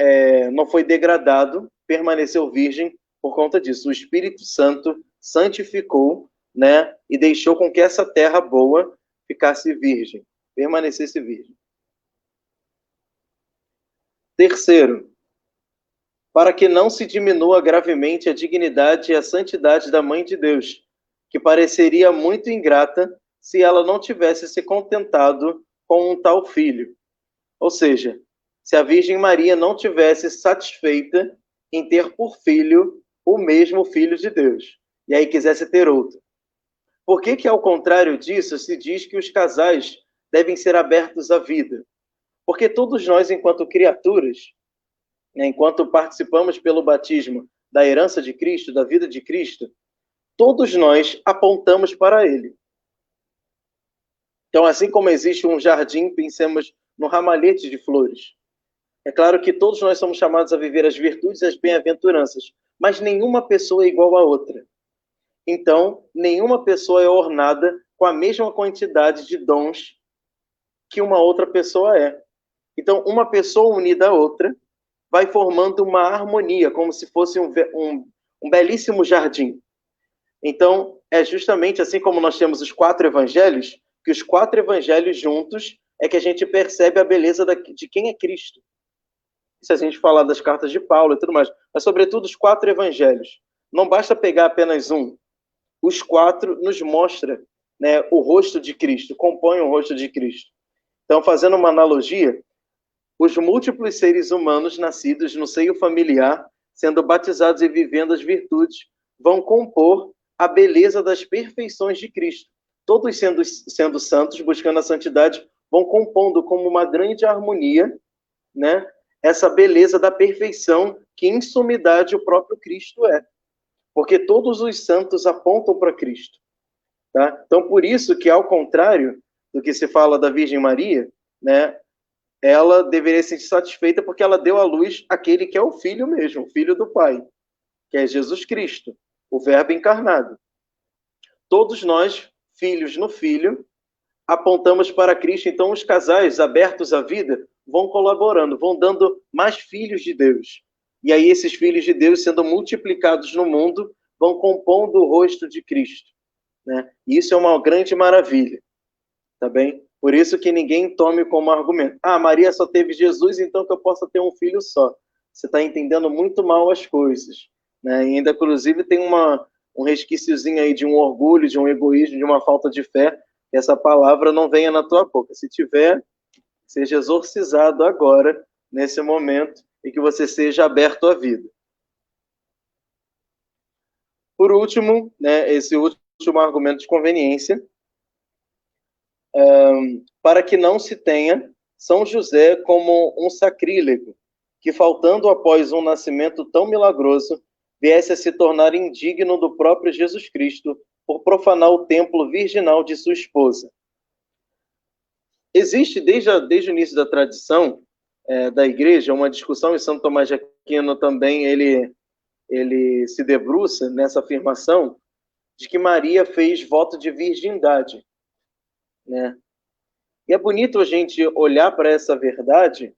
Speaker 2: degradado, permaneceu virgem por conta disso. O Espírito Santo santificou, né, e deixou com que essa terra boa ficasse virgem, permanecesse virgem. Terceiro, para que não se diminua gravemente a dignidade e a santidade da Mãe de Deus, que pareceria muito ingrata se ela não tivesse se contentado com um tal filho. Ou seja, se a Virgem Maria não tivesse satisfeita em ter por filho o mesmo Filho de Deus, e aí quisesse ter outro. Por que, ao contrário disso, se diz que os casais devem ser abertos à vida? Porque todos nós, enquanto criaturas, né, enquanto participamos pelo batismo da herança de Cristo, da vida de Cristo, todos nós apontamos para Ele. Então, assim como existe um jardim, pensemos no ramalhete de flores. É claro que todos nós somos chamados a viver as virtudes e as bem-aventuranças, mas nenhuma pessoa é igual à outra. Então, nenhuma pessoa é ornada com a mesma quantidade de dons que uma outra pessoa é. Então, uma pessoa unida à outra vai formando uma harmonia, como se fosse um belíssimo jardim. Então, é justamente assim como nós temos os 4 evangelhos, que os 4 evangelhos juntos é que a gente percebe a beleza de quem é Cristo. se a gente falar das cartas de Paulo e tudo mais, mas sobretudo os 4 evangelhos. Não basta pegar apenas um. Os 4 nos mostram, né, o rosto de Cristo, compõem o rosto de Cristo. Então, fazendo uma analogia, os múltiplos seres humanos nascidos no seio familiar, sendo batizados e vivendo as virtudes, vão compor a beleza das perfeições de Cristo. Todos sendo santos, buscando a santidade, vão compondo como uma grande harmonia, né, essa beleza da perfeição que, em sumidade, o próprio Cristo é. Porque todos os santos apontam para Cristo. Tá? Então, por isso que, ao contrário do que se fala da Virgem Maria, né, ela deveria ser satisfeita porque ela deu à luz aquele que é o Filho mesmo, o Filho do Pai, que é Jesus Cristo, o Verbo encarnado. Todos nós, filhos no Filho, apontamos para Cristo. Então, os casais abertos à vida vão colaborando, vão dando mais filhos de Deus. E aí, esses filhos de Deus, sendo multiplicados no mundo, vão compondo o rosto de Cristo. Né? E isso é uma grande maravilha. Tá bem? Por isso que ninguém tome como argumento. Ah, Maria só teve Jesus, então que eu possa ter um filho só. Você está entendendo muito mal as coisas. Né? E ainda, inclusive, tem um resquíciozinho aí de um orgulho, de um egoísmo, de uma falta de fé. Que essa palavra não venha na tua boca. Se tiver, seja exorcizado agora, nesse momento, e que você seja aberto à vida. Por último, né, esse último argumento de conveniência, para que não se tenha São José como um sacrílego, que, faltando após um nascimento tão milagroso, viesse a se tornar indigno do próprio Jesus Cristo por profanar o templo virginal de sua esposa. Existe, desde o início da tradição da Igreja, uma discussão, e Santo Tomás de Aquino também ele se debruça nessa afirmação, de que Maria fez voto de virgindade. Né? E é bonito a gente olhar para essa verdade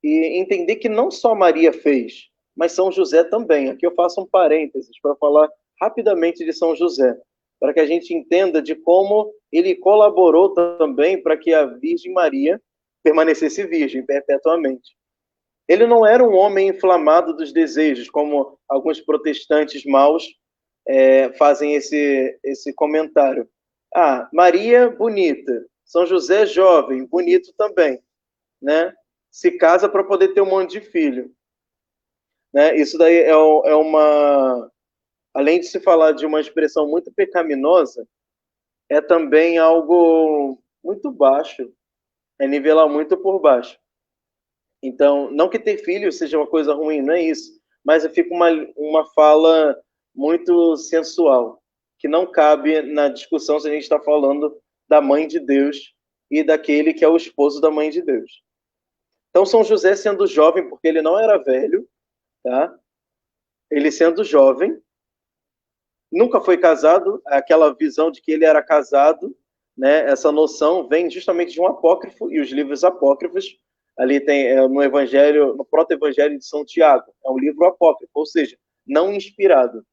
Speaker 2: e entender que não só Maria fez, mas São José também. Aqui eu faço um parênteses para falar rapidamente de São José, para que a gente entenda de como ele colaborou também para que a Virgem Maria permanecesse virgem perpetuamente. Ele não era um homem inflamado dos desejos, como alguns protestantes maus fazem esse comentário. Ah, Maria, bonita. São José, jovem, bonito também. Né? Se casa para poder ter um monte de filho. Né? Isso daí é uma... Além de se falar de uma expressão muito pecaminosa, é também algo muito baixo. É nivelar muito por baixo. Então, não que ter filho seja uma coisa ruim, não é isso. Mas fica uma fala muito sensual, que não cabe na discussão se a gente está falando da mãe de Deus e daquele que é o esposo da mãe de Deus. Então, São José sendo jovem, porque ele não era velho, tá? Ele sendo jovem, nunca foi casado, aquela visão de que ele era casado, né? Essa noção vem justamente de um apócrifo, e os livros apócrifos, ali tem no Evangelho, no proto-evangelho de São Tiago, é um livro apócrifo, ou seja, não inspirado,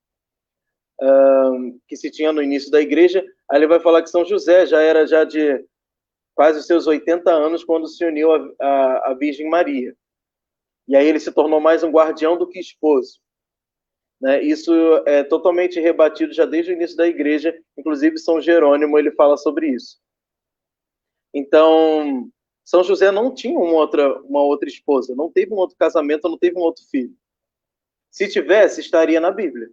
Speaker 2: que se tinha no início da igreja. Aí ele vai falar que São José já era de quase os seus 80 anos quando se uniu à Virgem Maria. E aí ele se tornou mais um guardião do que esposo. Né? Isso é totalmente rebatido já desde o início da igreja, inclusive São Jerônimo ele fala sobre isso. Então, São José não tinha uma outra esposa, não teve um outro casamento, não teve um outro filho. Se tivesse, estaria na Bíblia.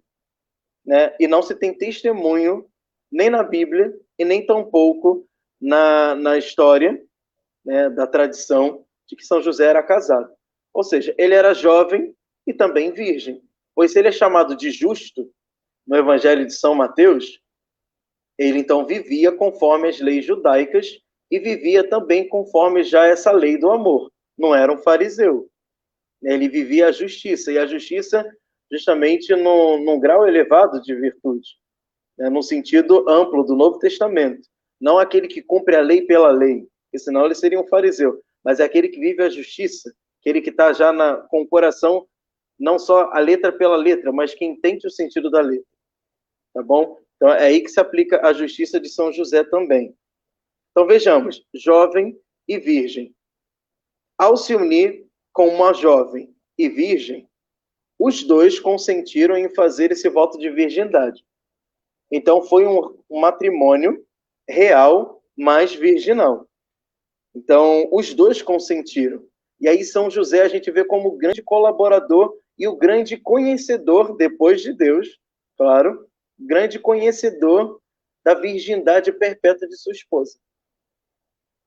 Speaker 2: Né? E não se tem testemunho nem na Bíblia e nem tampouco na história, né, da tradição de que São José era casado. Ou seja, ele era jovem e também virgem. Pois se ele é chamado de justo no Evangelho de São Mateus, ele então vivia conforme as leis judaicas e vivia também conforme já essa lei do amor. Não era um fariseu. Ele vivia a justiça, e a justiça justamente num grau elevado de virtude, né, no sentido amplo do Novo Testamento. Não aquele que cumpre a lei pela lei, porque senão ele seria um fariseu, mas é aquele que vive a justiça, aquele que está já com o coração, não só a letra pela letra, mas que entende o sentido da letra. Tá bom? Então é aí que se aplica a justiça de São José também. Então vejamos, jovem e virgem. Ao se unir com uma jovem e virgem, os dois consentiram em fazer esse voto de virgindade. Então, foi um matrimônio real, mas virginal. Então, os dois consentiram. E aí, São José a gente vê como o grande colaborador e o grande conhecedor, depois de Deus, claro, grande conhecedor da virgindade perpétua de sua esposa.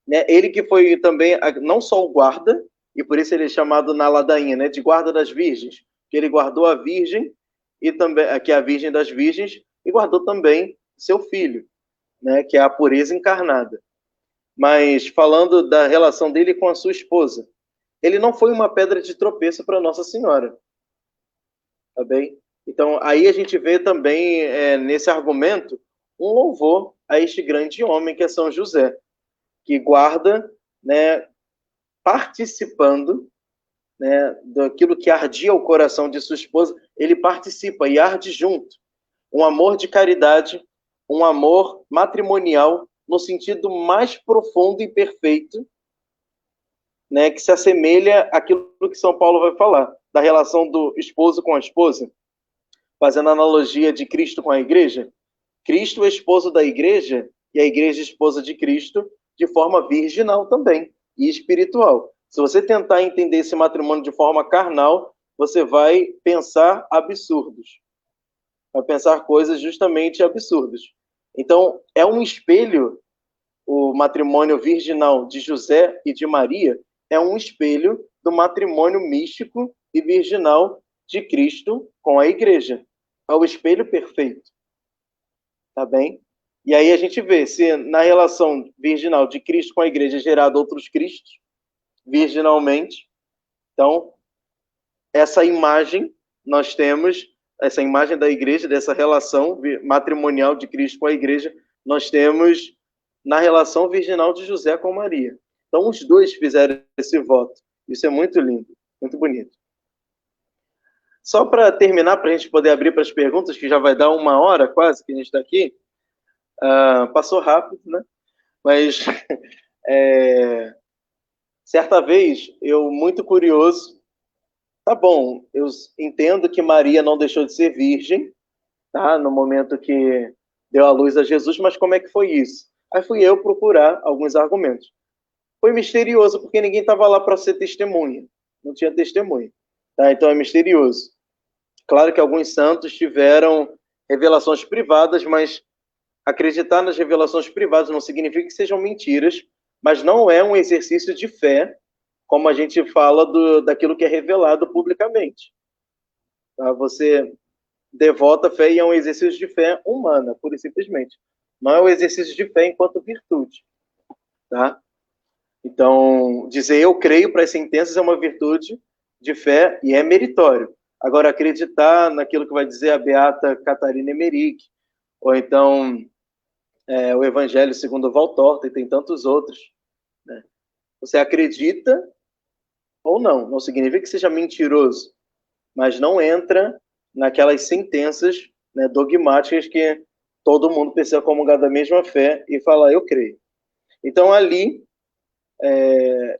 Speaker 2: Né? Ele que foi também, não só o guarda, e por isso ele é chamado na ladainha, né, de guarda das virgens, que ele guardou a virgem, e também, que é a virgem das virgens, e guardou também seu filho, né, que é a pureza encarnada. Mas falando da relação dele com a sua esposa, ele não foi uma pedra de tropeço para Nossa Senhora. Tá bem? Então, aí a gente vê também, nesse argumento, um louvor a este grande homem que é São José, que guarda, né, participando, né, daquilo que ardia o coração de sua esposa, ele participa e arde junto. Um amor de caridade, um amor matrimonial, no sentido mais profundo e perfeito, né, que se assemelha àquilo que São Paulo vai falar, da relação do esposo com a esposa, fazendo a analogia de Cristo com a igreja. Cristo é esposo da igreja e a igreja é esposa de Cristo de forma virginal também e espiritual. Se você tentar entender esse matrimônio de forma carnal, você vai pensar absurdos. Vai pensar coisas justamente absurdas. Então, é um espelho, o matrimônio virginal de José e de Maria é um espelho do matrimônio místico e virginal de Cristo com a igreja. É o espelho perfeito. Tá bem? E aí a gente vê se na relação virginal de Cristo com a igreja é gerado outros Cristos, virginalmente. Então, essa imagem nós temos, essa imagem da igreja, dessa relação matrimonial de Cristo com a igreja, nós temos na relação virginal de José com Maria. Então, os dois fizeram esse voto. Isso é muito lindo, muito bonito. Só para terminar, para a gente poder abrir para as perguntas, que já vai dar 1 hora quase que a gente está aqui. Passou rápido, né? Mas certa vez, eu muito curioso, tá bom, eu entendo que Maria não deixou de ser virgem, tá? No momento que deu à luz a Jesus, mas como é que foi isso? Aí fui eu procurar alguns argumentos. Foi misterioso, porque ninguém estava lá para ser testemunha. Não tinha testemunha. Tá? Então é misterioso. Claro que alguns santos tiveram revelações privadas, mas acreditar nas revelações privadas não significa que sejam mentiras, mas não é um exercício de fé, como a gente fala daquilo que é revelado publicamente. Tá? Você devota a fé e é um exercício de fé humana, pura e simplesmente. Não é um exercício de fé enquanto virtude. Tá? Então, dizer eu creio para as sentenças é uma virtude de fé e é meritório. Agora, acreditar naquilo que vai dizer a beata Catarina Emmerich, ou então o Evangelho segundo Valtorta, e tem tantos outros, né? Você acredita ou não, não significa que seja mentiroso, mas não entra naquelas sentenças, né, dogmáticas que todo mundo precisa comungar da mesma fé e falar eu creio. Então, ali,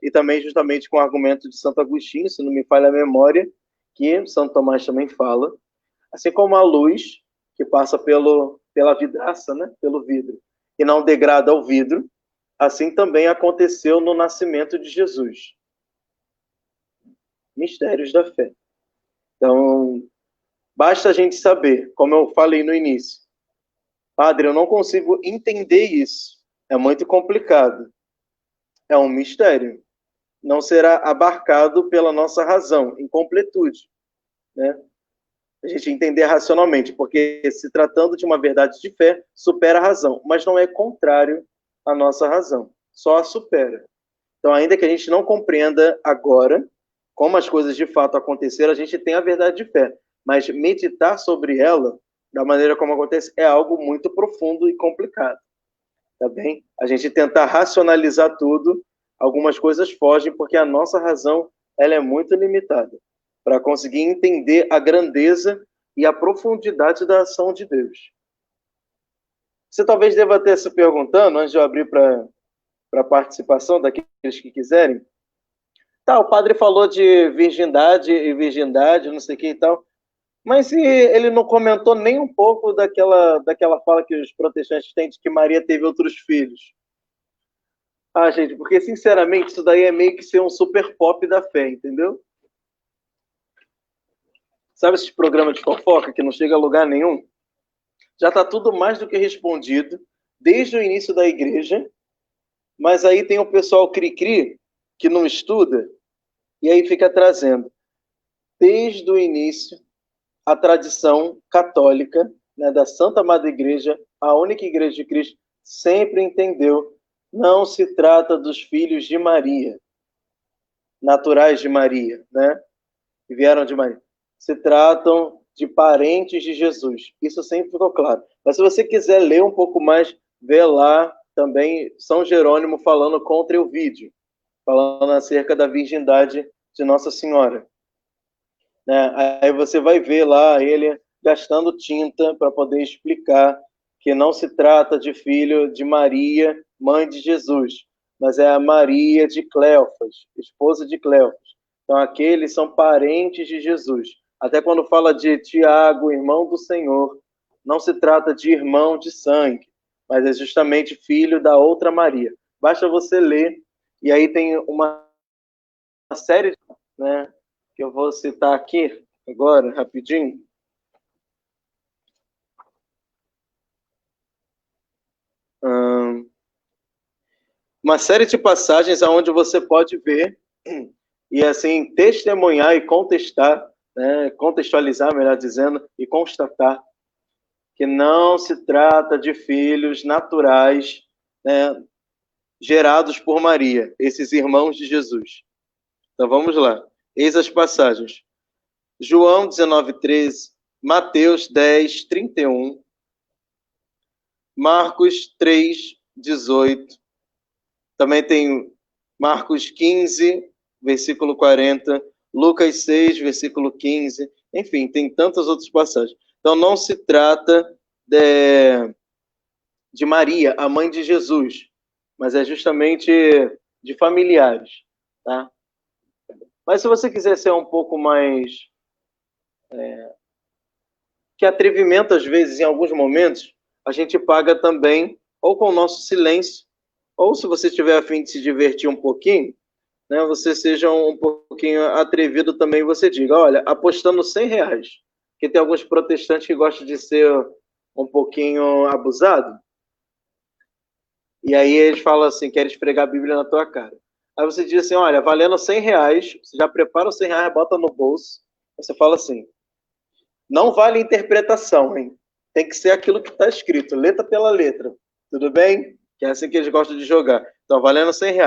Speaker 2: e também justamente com o argumento de Santo Agostinho, se não me falha a memória, que Santo Tomás também fala, assim como a luz que passa pela vidraça, né, pelo vidro, e não degrada ao vidro, assim também aconteceu no nascimento de Jesus. Mistérios da fé. Então, basta a gente saber, como eu falei no início, Padre, eu não consigo entender isso, é muito complicado, é um mistério, não será abarcado pela nossa razão, em completude, né? A gente entender racionalmente, porque se tratando de uma verdade de fé, supera a razão, mas não é contrário à nossa razão, só a supera. Então, ainda que a gente não compreenda agora como as coisas de fato aconteceram, a gente tem a verdade de fé, mas meditar sobre ela, da maneira como acontece, é algo muito profundo e complicado, tá bem? A gente tentar racionalizar tudo, algumas coisas fogem, porque a nossa razão ela é muito limitada para conseguir entender a grandeza e a profundidade da ação de Deus. Você talvez deva ter se perguntando, antes de eu abrir para a participação daqueles que quiserem, Tá, o padre falou de virgindade e virgindade, não sei o que e tal, mas ele não comentou nem um pouco daquela fala que os protestantes têm de que Maria teve outros filhos. Ah, gente, porque sinceramente isso daí é meio que ser um super pop da fé, entendeu? Sabe esses programas de fofoca que não chega a lugar nenhum? Já está tudo mais do que respondido desde o início da igreja, mas aí tem o pessoal cri-cri que não estuda e aí fica trazendo desde o início a tradição católica, né, da Santa Madre Igreja, a única igreja de Cristo, sempre entendeu: não se trata dos filhos de Maria, naturais de Maria, né, que vieram de Maria. Se tratam de parentes de Jesus. Isso sempre ficou claro. Mas se você quiser ler um pouco mais, vê lá também São Jerônimo falando contra o vídeo, falando acerca da virgindade de Nossa Senhora. Né? Aí você vai ver lá ele gastando tinta para poder explicar que não se trata de filho de Maria, mãe de Jesus, mas é a Maria de Cleofas, esposa de Cleofas. Então, aqueles são parentes de Jesus. Até quando fala de Tiago, irmão do Senhor, não se trata de irmão de sangue, mas é justamente filho da outra Maria. Basta você ler, e aí tem uma série, né, que eu vou citar aqui agora, rapidinho. Uma série de passagens onde você pode ver e assim testemunhar e contestar, né, contextualizar, melhor dizendo, e constatar que não se trata de filhos naturais, né, gerados por Maria, esses irmãos de Jesus. Então vamos lá. Eis as passagens. João 19:13, Mateus 10:31, Marcos 3:18. Também tem Marcos 15, versículo 40, Lucas 6, versículo 15. Enfim, tem tantas outras passagens. Então, não se trata de Maria, a mãe de Jesus, mas é justamente de familiares. Tá? Mas se você quiser ser um pouco mais... que atrevimento, às vezes, em alguns momentos, a gente paga também ou com o nosso silêncio, ou se você estiver a fim de se divertir um pouquinho, né, você seja um pouquinho atrevido também, você diga, olha, apostando R$ 100, que tem alguns protestantes que gostam de ser um pouquinho abusado, e aí eles falam assim, querem esfregar a Bíblia na tua cara. Aí você diz assim, olha, valendo R$ 100, você já prepara os R$ 100, bota no bolso, você fala assim, não vale interpretação, hein? Tem que ser aquilo que está escrito, letra pela letra, tudo bem? Que é assim que eles gostam de jogar. Então, valendo R$ 100.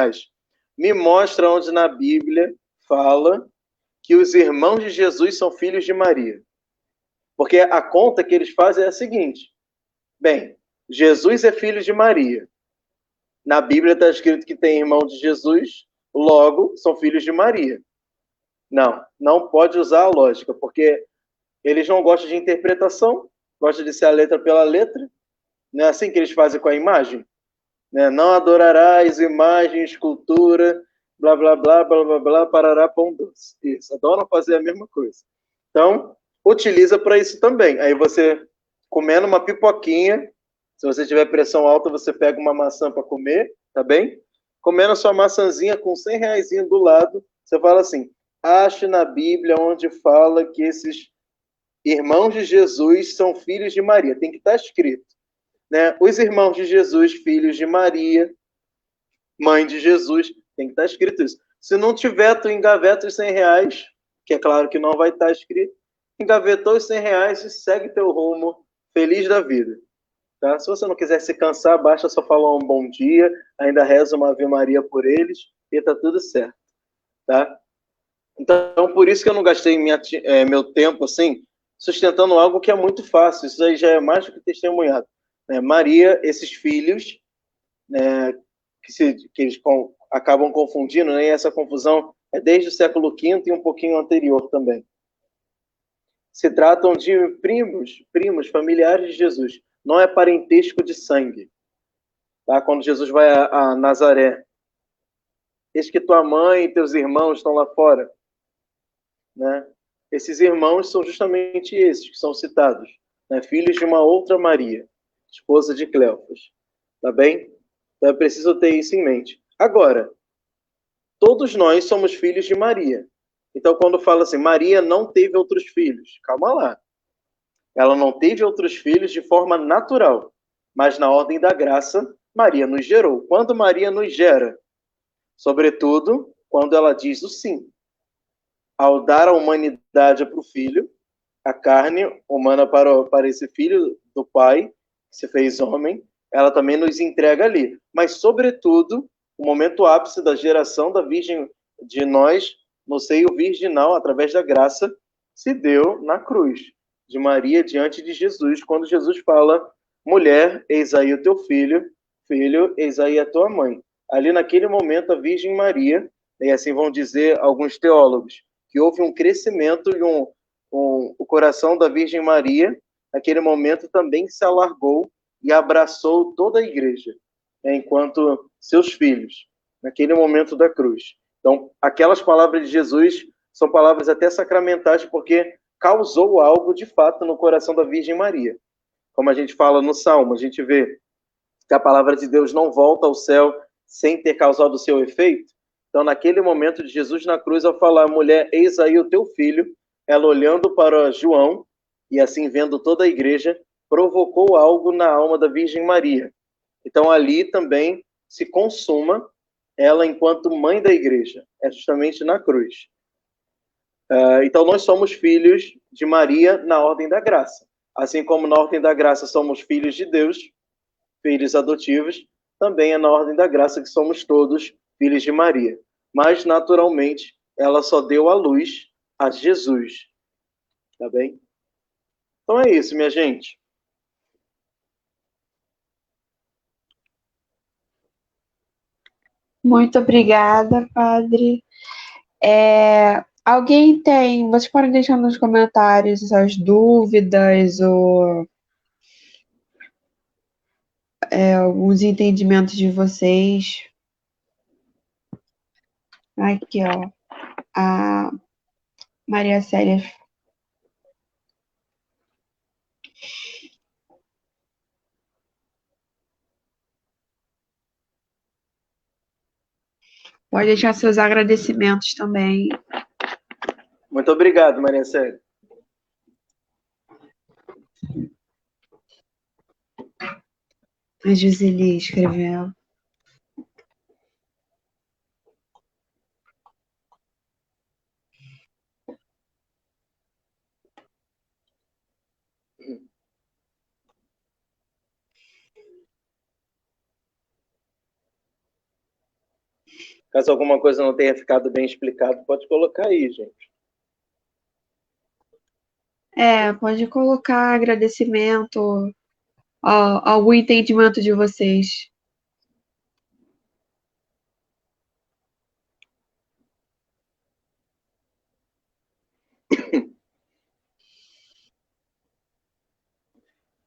Speaker 2: Me mostra onde na Bíblia fala que os irmãos de Jesus são filhos de Maria. Porque a conta que eles fazem é a seguinte. Bem, Jesus é filho de Maria. Na Bíblia está escrito que tem irmão de Jesus, logo são filhos de Maria. Não, não pode usar a lógica, porque eles não gostam de interpretação, gostam de ser a letra pela letra. Não é assim que eles fazem com a imagem? Né? Não adorarás imagem, escultura, blá, blá, blá, blá, blá, blá, parará, pão doce. Isso, adoram fazer a mesma coisa. Então, utiliza para isso também. Aí você, comendo uma pipoquinha, se você tiver pressão alta, você pega uma maçã para comer, tá bem? Comendo a sua maçãzinha com R$ 100 do lado, você fala assim, ache na Bíblia onde fala que esses irmãos de Jesus são filhos de Maria. Tem que estar escrito. Né? Os irmãos de Jesus, filhos de Maria, mãe de Jesus, tem que estar escrito isso. Se não tiver, tu engaveta os R$ 100, que é claro que não vai estar escrito, engavetou os R$ 100 e segue teu rumo, feliz da vida. Tá? Se você não quiser se cansar, basta só falar um bom dia, ainda reza uma Ave Maria por eles e tá tudo certo. Tá? Então, por isso que eu não gastei meu tempo assim, sustentando algo que é muito fácil. Isso aí já é mais do que testemunhado. Maria, esses filhos, né, que eles acabam confundindo, né, e essa confusão é desde o século V e um pouquinho anterior também. Se tratam de primos, familiares de Jesus. Não é parentesco de sangue. Tá? Quando Jesus vai a Nazaré, eis que tua mãe e teus irmãos estão lá fora, né? Esses irmãos são justamente esses que são citados, né? Filhos de uma outra Maria, esposa de Cleofas, tá bem? Então é preciso ter isso em mente. Agora, todos nós somos filhos de Maria. Então, quando fala assim, Maria não teve outros filhos, calma lá. Ela não teve outros filhos de forma natural, mas na ordem da graça, Maria nos gerou. Quando Maria nos gera? Sobretudo, quando ela diz o sim. Ao dar a humanidade para o filho, a carne humana para esse filho do Pai, que se fez homem, ela também nos entrega ali. Mas, sobretudo, o momento ápice da geração da Virgem de nós, no seio virginal, através da graça, se deu na cruz de Maria diante de Jesus, quando Jesus fala, mulher, eis aí o teu filho, filho, eis aí a tua mãe. Ali naquele momento, a Virgem Maria, e assim vão dizer alguns teólogos, que houve um crescimento e o coração da Virgem Maria, naquele momento, também se alargou e abraçou toda a igreja, né, enquanto seus filhos, naquele momento da cruz. Então, aquelas palavras de Jesus são palavras até sacramentais, porque causou algo de fato no coração da Virgem Maria. Como a gente fala no Salmo, a gente vê que a palavra de Deus não volta ao céu sem ter causado o seu efeito. Então, naquele momento de Jesus na cruz, ao falar, mulher, eis aí o teu filho, ela olhando para João, e assim vendo toda a igreja, provocou algo na alma da Virgem Maria. Então, ali também se consuma ela enquanto mãe da igreja. É justamente na cruz. Então, nós somos filhos de Maria na ordem da graça. Assim como na ordem da graça somos filhos de Deus, filhos adotivos, também é na ordem da graça que somos todos filhos de Maria. Mas, naturalmente, ela só deu à luz a Jesus. Tá bem? Então é isso, minha gente.
Speaker 1: Muito obrigada, padre. Alguém tem. Vocês podem deixar nos comentários as dúvidas ou alguns entendimentos de vocês. Aqui, ó. A Maria Célia. Pode deixar seus agradecimentos também.
Speaker 2: Muito obrigado, Maria Célia.
Speaker 1: A Juseli escreveu.
Speaker 2: Caso alguma coisa não tenha ficado bem explicado, pode colocar aí, gente.
Speaker 1: Pode colocar agradecimento, algum entendimento de vocês.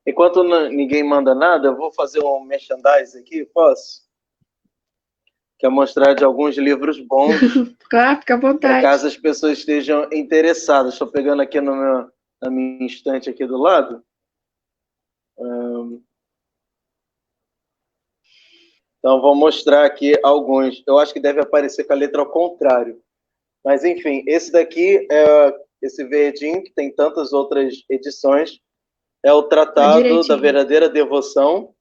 Speaker 2: Enquanto ninguém manda nada, eu vou fazer um merchandise aqui, posso? Que é mostrar de alguns livros bons.
Speaker 1: Claro, fica à vontade.
Speaker 2: Caso as pessoas estejam interessadas. Estou pegando aqui na minha estante aqui do lado. Então, vou mostrar aqui alguns. Eu acho que deve aparecer com a letra ao contrário. Mas, enfim, esse daqui é esse verdinho, que tem tantas outras edições. É o Tratado da Verdadeira Devoção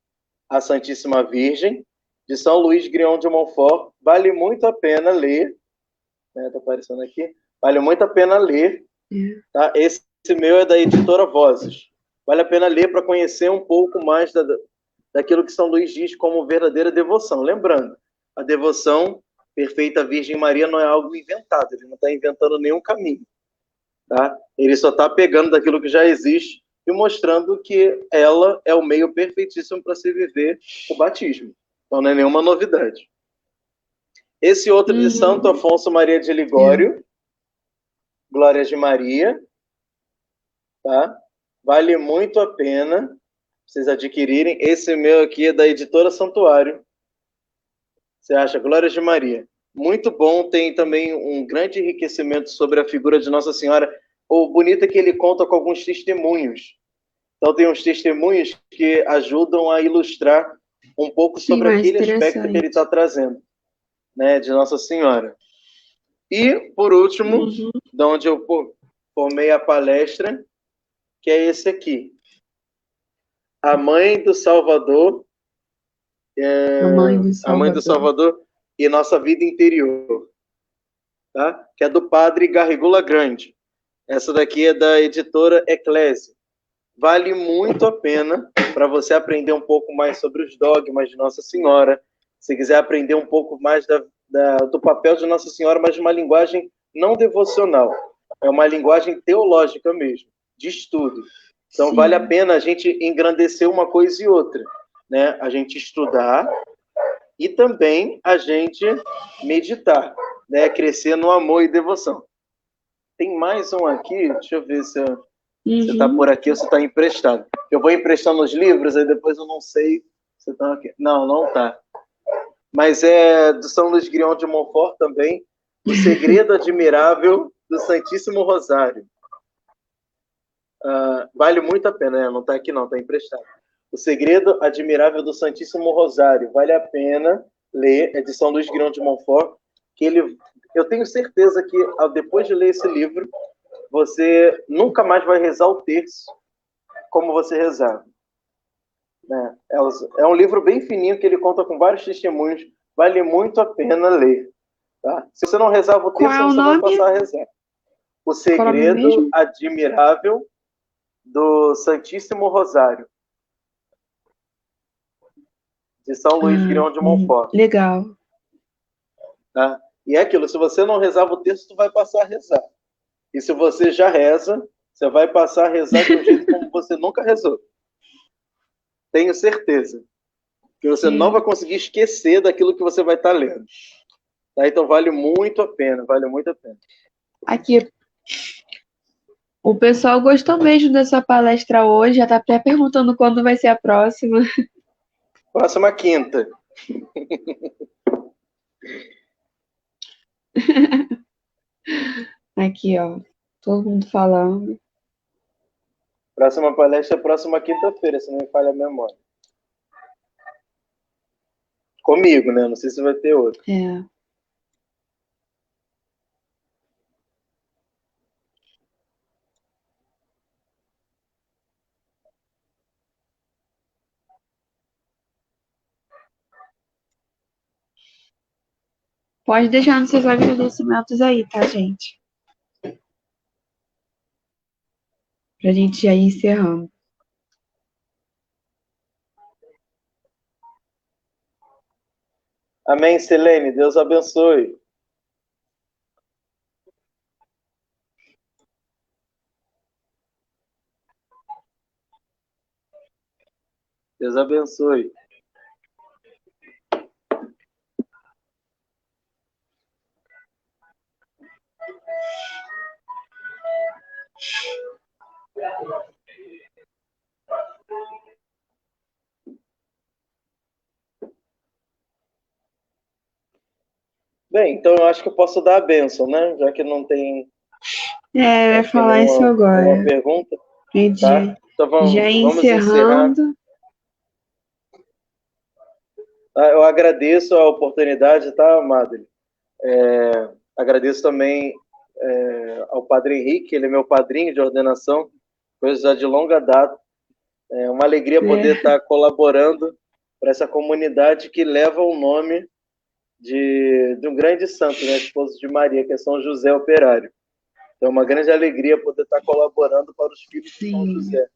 Speaker 2: à Santíssima Virgem, de São Luís Grignon de Montfort. Vale muito a pena ler. Está aparecendo aqui. Vale muito a pena ler. Tá? Esse meu é da editora Vozes. Vale a pena ler para conhecer um pouco mais daquilo que São Luís diz como verdadeira devoção. Lembrando, a devoção perfeita à Virgem Maria não é algo inventado. Ele não está inventando nenhum caminho. Tá? Ele só está pegando daquilo que já existe e mostrando que ela é o meio perfeitíssimo para se viver o batismo. Então não é nenhuma novidade. Esse outro de Santo Afonso Maria de Ligório, Glórias de Maria, tá? Vale muito a pena vocês adquirirem. Esse meu aqui é da editora Santuário. Você acha? Glórias de Maria. Muito bom, tem também um grande enriquecimento sobre a figura de Nossa Senhora. O bonito é que ele conta com alguns testemunhos. Então, tem uns testemunhos que ajudam a ilustrar um pouco
Speaker 1: Sim,
Speaker 2: sobre
Speaker 1: mais
Speaker 2: aquele aspecto que ele
Speaker 1: interessante.
Speaker 2: está trazendo, né, de Nossa Senhora. E, por último,
Speaker 1: Uhum.
Speaker 2: de onde eu formei a palestra, que é esse aqui. A Mãe do Salvador,
Speaker 1: A mãe do
Speaker 2: a Mãe do
Speaker 1: Salvador.
Speaker 2: Salvador e Nossa Vida Interior, tá? Que é do Padre Garrigula Grande. Essa daqui é da editora Eclésia. Vale muito a pena para você aprender um pouco mais sobre os dogmas de Nossa Senhora. Se quiser aprender um pouco mais do papel de Nossa Senhora, mas de uma linguagem não devocional. É uma linguagem teológica mesmo, de estudo. Então, vale a
Speaker 1: Sim.
Speaker 2: pena a gente engrandecer uma coisa e outra, né? A gente estudar e também a gente meditar, né? Crescer no amor e devoção. Tem mais um aqui, deixa eu ver se você está por aqui ou se está emprestado. Eu vou emprestando os livros, aí depois eu não sei se estão aqui. Não, não está. Mas é do São Luís Grião de Montfort também, O Segredo Admirável do Santíssimo Rosário. Vale muito a pena, né? Não está aqui não, está emprestado. O Segredo Admirável do Santíssimo Rosário. Vale a pena ler, é de São Luís Grião de Montfort, que eu tenho certeza que depois de ler esse livro, você nunca mais vai rezar o terço como você rezava. Né? É um livro bem fininho que ele conta com vários testemunhos. Vale muito a pena ler. Tá? Se você não rezava o
Speaker 1: Qual
Speaker 2: terço,
Speaker 1: é o
Speaker 2: você vai
Speaker 1: nome?
Speaker 2: passar a rezar. O
Speaker 1: Qual é o nome
Speaker 2: Segredo
Speaker 1: mesmo?
Speaker 2: Admirável do Santíssimo Rosário, de São Luís Grião de Montfort.
Speaker 1: Legal.
Speaker 2: Tá? E é aquilo, se você não rezava o terço, tu vai passar a rezar. E se você já reza, você vai passar a rezar de um jeito como você nunca rezou. Tenho certeza. Que você não vai conseguir esquecer daquilo que você vai estar lendo. Tá? Então vale muito a pena, vale muito a pena.
Speaker 1: Aqui, o pessoal gostou mesmo dessa palestra hoje, já está até perguntando quando vai ser a próxima.
Speaker 2: Próxima quinta.
Speaker 1: Aqui, ó, todo mundo falando.
Speaker 2: Próxima palestra é próxima quinta-feira, se não me falha a memória. Comigo, né? Não sei se vai ter outra.
Speaker 1: É. Pode deixar nos seus agradecimentos aí, tá, gente? Pra gente já ir encerrando.
Speaker 2: Amém, Selene. Deus abençoe. Deus abençoe. Bem, então eu acho que eu posso dar a bênção, né? Já que não tem
Speaker 1: Eu ia falar isso
Speaker 2: nenhuma
Speaker 1: agora.
Speaker 2: pergunta.
Speaker 1: Gente,
Speaker 2: Tá? Então
Speaker 1: já
Speaker 2: vamos encerrar.
Speaker 1: encerrando.
Speaker 2: Eu agradeço a oportunidade, tá, Madre? Agradeço também ao Padre Henrique, ele é meu padrinho de ordenação, coisa já de longa data. É uma alegria poder estar colaborando para essa comunidade que leva o nome de um grande santo, né, esposo de Maria, que é São José Operário. Então, é uma grande alegria poder estar colaborando para os filhos de São José.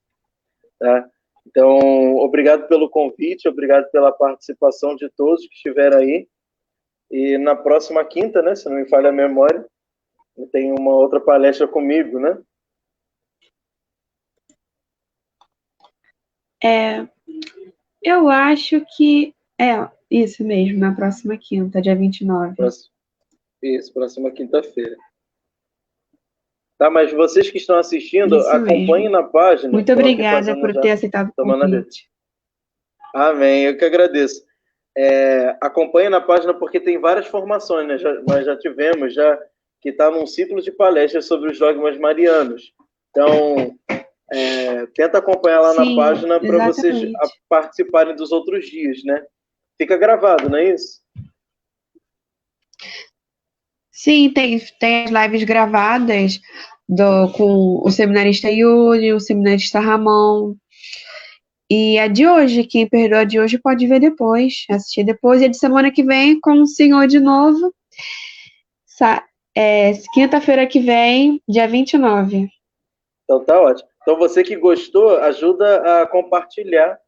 Speaker 2: Tá? Então, obrigado pelo convite, obrigado pela participação de todos que estiveram aí. E na próxima quinta, né, se não me falha a memória, tem uma outra palestra comigo, né?
Speaker 1: Eu acho que é isso mesmo, na próxima quinta, dia 29.
Speaker 2: Isso, próxima quinta-feira. Tá, mas vocês que estão assistindo,
Speaker 1: Isso
Speaker 2: acompanhem
Speaker 1: mesmo.
Speaker 2: na página.
Speaker 1: Muito
Speaker 2: Estou aqui
Speaker 1: obrigada
Speaker 2: fazendo
Speaker 1: por
Speaker 2: já,
Speaker 1: ter aceitado o
Speaker 2: tomando a dedo.
Speaker 1: convite.
Speaker 2: Amém, eu que agradeço. acompanhe na página porque tem várias formações, né? Nós já tivemos, que está num ciclo de palestras sobre os dogmas marianos. Então, tenta acompanhar lá na página para vocês participarem dos outros dias, né? Fica gravado, não é isso?
Speaker 1: Sim, tem as lives gravadas com o seminarista Yuri, o seminarista Ramon. E a de hoje, quem perdeu a de hoje pode ver depois, assistir depois. E a de semana que vem com o senhor de novo. Quinta-feira que vem, dia 29.
Speaker 2: Então tá ótimo. Então você que gostou, ajuda a compartilhar.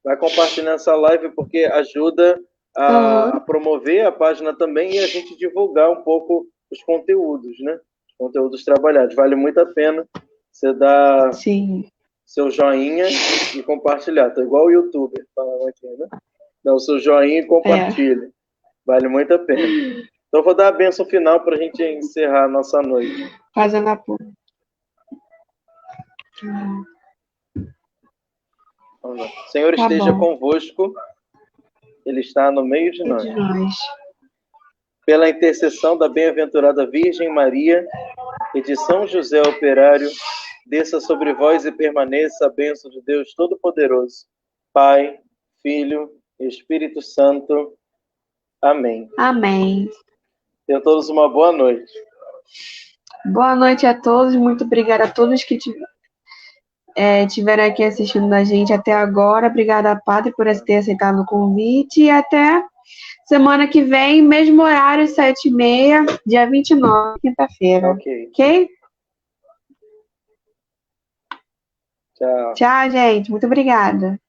Speaker 2: Vai compartilhar essa live porque ajuda a promover a página também e a gente divulgar um pouco os conteúdos, né? Os conteúdos trabalhados. Vale muito a pena você dar seu joinha e compartilhar. Tô igual o youtuber falando aqui, né? Dá o seu joinha e compartilha. Vale muito a pena. Então, vou dar a bênção final para a gente encerrar a nossa noite.
Speaker 1: Fazendo a porra.
Speaker 2: O Senhor esteja convosco. Ele está no meio de nós. Pela intercessão da bem-aventurada Virgem Maria e de São José Operário, desça sobre vós e permaneça a bênção de Deus Todo-Poderoso, Pai, Filho e Espírito Santo. Amém.
Speaker 1: Amém.
Speaker 2: Tenham todos uma boa noite.
Speaker 1: Boa noite a todos. Muito obrigada a todos que estiveram aqui assistindo a gente até agora. Obrigada, Padre, por ter aceitado o convite. E até semana que vem, mesmo horário, 7h30, dia 29, quinta-feira.
Speaker 2: Ok?
Speaker 1: Tchau, gente. Muito obrigada.